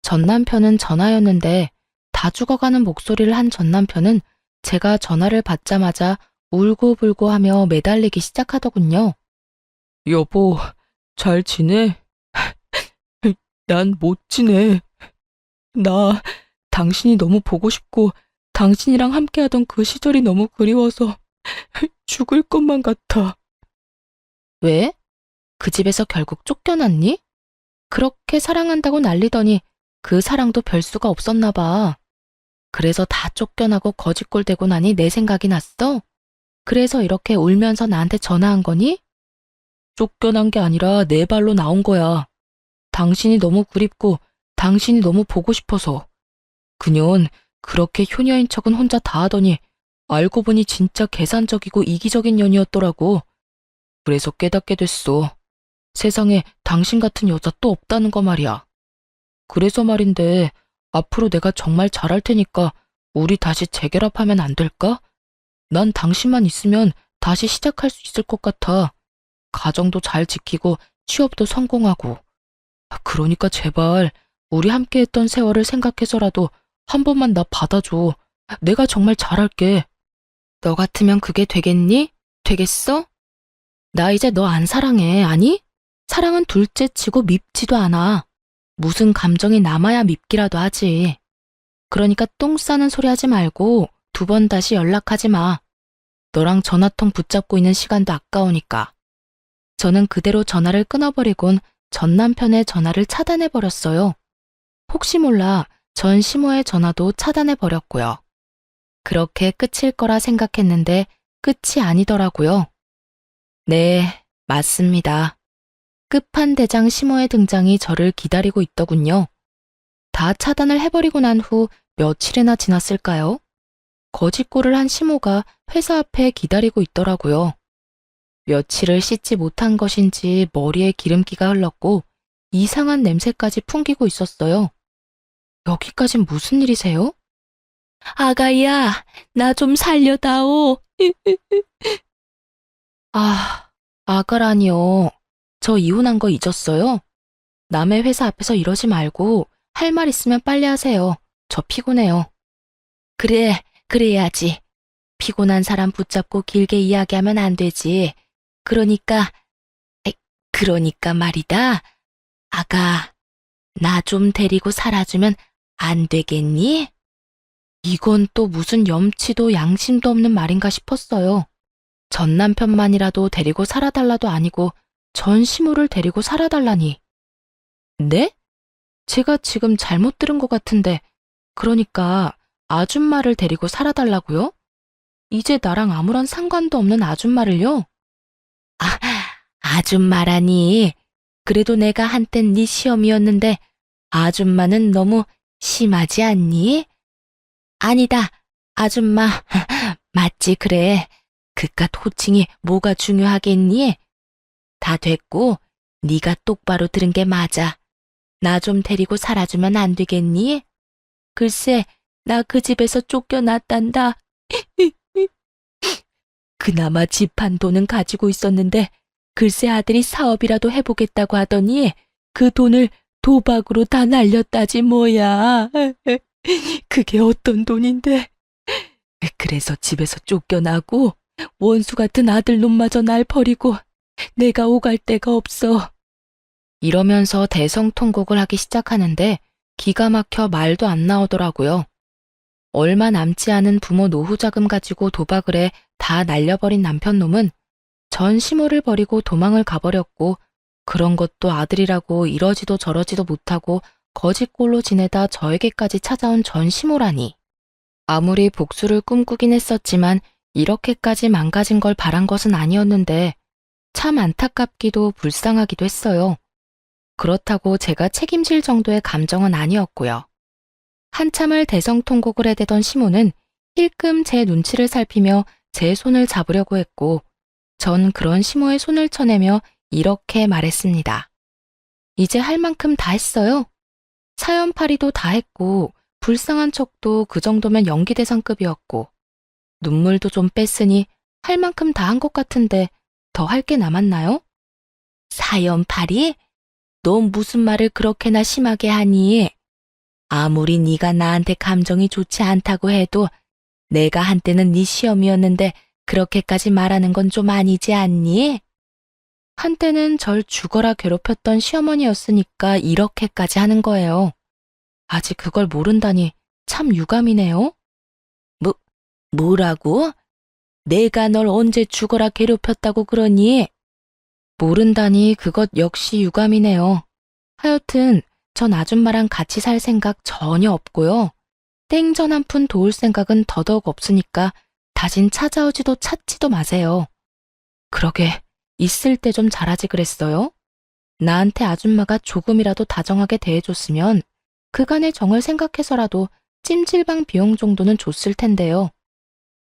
전 남편은 전화였는데 다 죽어가는 목소리를 한 전 남편은 제가 전화를 받자마자 울고불고 하며 매달리기 시작하더군요. 여보, 잘 지내? 난 못 지내. 나 당신이 너무 보고 싶고 당신이랑 함께하던 그 시절이 너무 그리워서 죽을 것만 같아. 왜? 그 집에서 결국 쫓겨났니? 그렇게 사랑한다고 난리더니 그 사랑도 별 수가 없었나 봐. 그래서 다 쫓겨나고 거지꼴 되고 나니 내 생각이 났어? 그래서 이렇게 울면서 나한테 전화한 거니? 쫓겨난 게 아니라 내 발로 나온 거야. 당신이 너무 그립고 당신이 너무 보고 싶어서. 그년 그렇게 효녀인 척은 혼자 다 하더니 알고 보니 진짜 계산적이고 이기적인 년이었더라고. 그래서 깨닫게 됐어. 세상에 당신 같은 여자 또 없다는 거 말이야. 그래서 말인데 앞으로 내가 정말 잘할 테니까 우리 다시 재결합하면 안 될까? 난 당신만 있으면 다시 시작할 수 있을 것 같아. 가정도 잘 지키고 취업도 성공하고. 그러니까 제발 우리 함께했던 세월을 생각해서라도 한 번만 나 받아줘. 내가 정말 잘할게. 너 같으면 그게 되겠니? 되겠어? 나 이제 너 안 사랑해, 아니? 사랑은 둘째 치고 밉지도 않아. 무슨 감정이 남아야 밉기라도 하지. 그러니까 똥 싸는 소리 하지 말고 두 번 다시 연락하지 마. 너랑 전화통 붙잡고 있는 시간도 아까우니까. 저는 그대로 전화를 끊어버리곤 전 남편의 전화를 차단해버렸어요. 혹시 몰라 전 시모의 전화도 차단해버렸고요. 그렇게 끝일 거라 생각했는데 끝이 아니더라고요. 네, 맞습니다. 끝판대장 시모의 등장이 저를 기다리고 있더군요. 다 차단을 해버리고 난 후 며칠이나 지났을까요? 거짓골을 한 시모가 회사 앞에 기다리고 있더라고요. 며칠을 씻지 못한 것인지 머리에 기름기가 흘렀고 이상한 냄새까지 풍기고 있었어요. 여기까진 무슨 일이세요? 아가야, 나 좀 살려다오. 아가라니요. 저 이혼한 거 잊었어요? 남의 회사 앞에서 이러지 말고 할 말 있으면 빨리 하세요. 저 피곤해요. 그래, 그래야지. 피곤한 사람 붙잡고 길게 이야기하면 안 되지. 그러니까 말이다. 아가, 나 좀 데리고 살아주면 안 되겠니? 이건 또 무슨 염치도 양심도 없는 말인가 싶었어요. 전 남편만이라도 데리고 살아달라도 아니고 전 시모를 데리고 살아달라니. 네? 제가 지금 잘못 들은 것 같은데, 그러니까 아줌마를 데리고 살아달라고요? 이제 나랑 아무런 상관도 없는 아줌마를요? 아줌마라니. 그래도 내가 한땐 네 시험이었는데 아줌마는 너무 심하지 않니? 아니다, 아줌마. 맞지, 그래. 그깟 호칭이 뭐가 중요하겠니? 다 됐고, 네가 똑바로 들은 게 맞아. 나 좀 데리고 살아주면 안 되겠니? 글쎄, 나 그 집에서 쫓겨났단다. 그나마 집 한 돈은 가지고 있었는데, 글쎄 아들이 사업이라도 해보겠다고 하더니 그 돈을 도박으로 다 날렸다지 뭐야. 그게 어떤 돈인데. 그래서 집에서 쫓겨나고 원수 같은 아들놈마저 날 버리고 내가 오갈 데가 없어. 이러면서 대성통곡을 하기 시작하는데 기가 막혀 말도 안 나오더라고요. 얼마 남지 않은 부모 노후 자금 가지고 도박을 해 다 날려버린 남편놈은 전 시모를 버리고 도망을 가버렸고 그런 것도 아들이라고 이러지도 저러지도 못하고 거짓골로 지내다 저에게까지 찾아온 전 시모라니. 아무리 복수를 꿈꾸긴 했었지만 이렇게까지 망가진 걸 바란 것은 아니었는데 참 안타깝기도 불쌍하기도 했어요. 그렇다고 제가 책임질 정도의 감정은 아니었고요. 한참을 대성통곡을 해대던 시모는 힐끔 제 눈치를 살피며 제 손을 잡으려고 했고 전 그런 시모의 손을 쳐내며 이렇게 말했습니다. 이제 할 만큼 다 했어요. 사연팔이도 다 했고 불쌍한 척도 그 정도면 연기대상급이었고 눈물도 좀 뺐으니 할 만큼 다 한 것 같은데 더 할 게 남았나요? 사연팔이? 너 무슨 말을 그렇게나 심하게 하니? 아무리 네가 나한테 감정이 좋지 않다고 해도 내가 한때는 네 시험이었는데 그렇게까지 말하는 건 좀 아니지 않니? 한때는 절 죽어라 괴롭혔던 시어머니였으니까 이렇게까지 하는 거예요. 아직 그걸 모른다니 참 유감이네요. 뭐라고? 내가 널 언제 죽어라 괴롭혔다고 그러니? 모른다니 그것 역시 유감이네요. 하여튼 전 아줌마랑 같이 살 생각 전혀 없고요. 땡전 한 푼 도울 생각은 더더욱 없으니까 다신 찾아오지도 찾지도 마세요. 그러게 있을 때 좀 잘하지 그랬어요? 나한테 아줌마가 조금이라도 다정하게 대해줬으면 그간의 정을 생각해서라도 찜질방 비용 정도는 줬을 텐데요.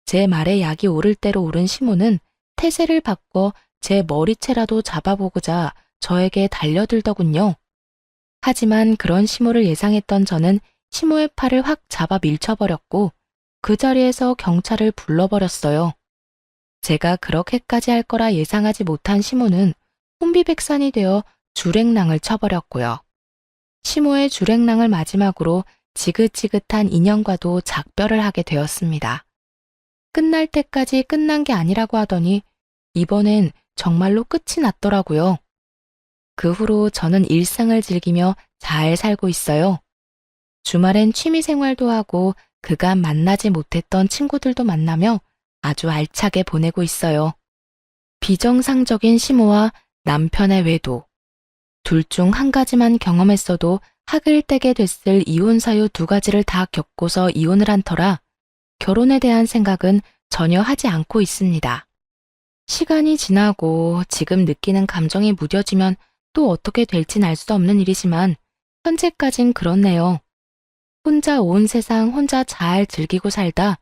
제 말에 약이 오를 대로 오른 시모는 태세를 바꿔 제 머리채라도 잡아보고자 저에게 달려들더군요. 하지만 그런 시모를 예상했던 저는 시모의 팔을 확 잡아 밀쳐버렸고 그 자리에서 경찰을 불러버렸어요. 제가 그렇게까지 할 거라 예상하지 못한 시모는 혼비백산이 되어 주랭랑을 쳐버렸고요. 시모의 주랭랑을 마지막으로 지긋지긋한 인연과도 작별을 하게 되었습니다. 끝날 때까지 끝난 게 아니라고 하더니 이번엔 정말로 끝이 났더라고요. 그 후로 저는 일상을 즐기며 잘 살고 있어요. 주말엔 취미생활도 하고 그간 만나지 못했던 친구들도 만나며 아주 알차게 보내고 있어요. 비정상적인 시모와 남편의 외도. 둘 중 한 가지만 경험했어도 학을 떼게 됐을 이혼 사유 두 가지를 다 겪고서 이혼을 한 터라 결혼에 대한 생각은 전혀 하지 않고 있습니다. 시간이 지나고 지금 느끼는 감정이 무뎌지면 또 어떻게 될진 알 수 없는 일이지만 현재까진 그렇네요. 혼자 온 세상 혼자 잘 즐기고 살다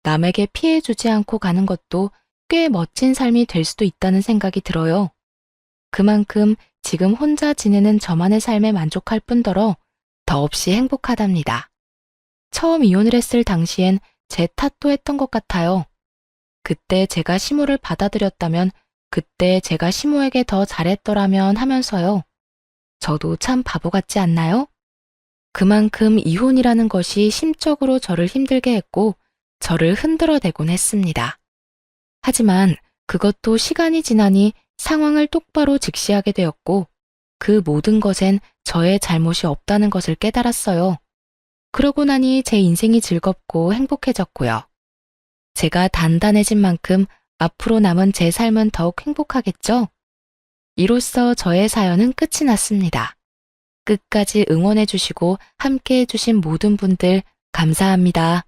남에게 피해 주지 않고 가는 것도 꽤 멋진 삶이 될 수도 있다는 생각이 들어요. 그만큼 지금 혼자 지내는 저만의 삶에 만족할 뿐더러 더없이 행복하답니다. 처음 이혼을 했을 당시엔 제 탓도 했던 것 같아요. 그때 제가 시모를 받아들였다면 그때 제가 시모에게 더 잘했더라면 하면서요. 저도 참 바보 같지 않나요? 그만큼 이혼이라는 것이 심적으로 저를 힘들게 했고 저를 흔들어대곤 했습니다. 하지만 그것도 시간이 지나니 상황을 똑바로 직시하게 되었고 그 모든 것엔 저의 잘못이 없다는 것을 깨달았어요. 그러고 나니 제 인생이 즐겁고 행복해졌고요. 제가 단단해진 만큼 앞으로 남은 제 삶은 더욱 행복하겠죠? 이로써 저의 사연은 끝이 났습니다. 끝까지 응원해주시고 함께해주신 모든 분들 감사합니다.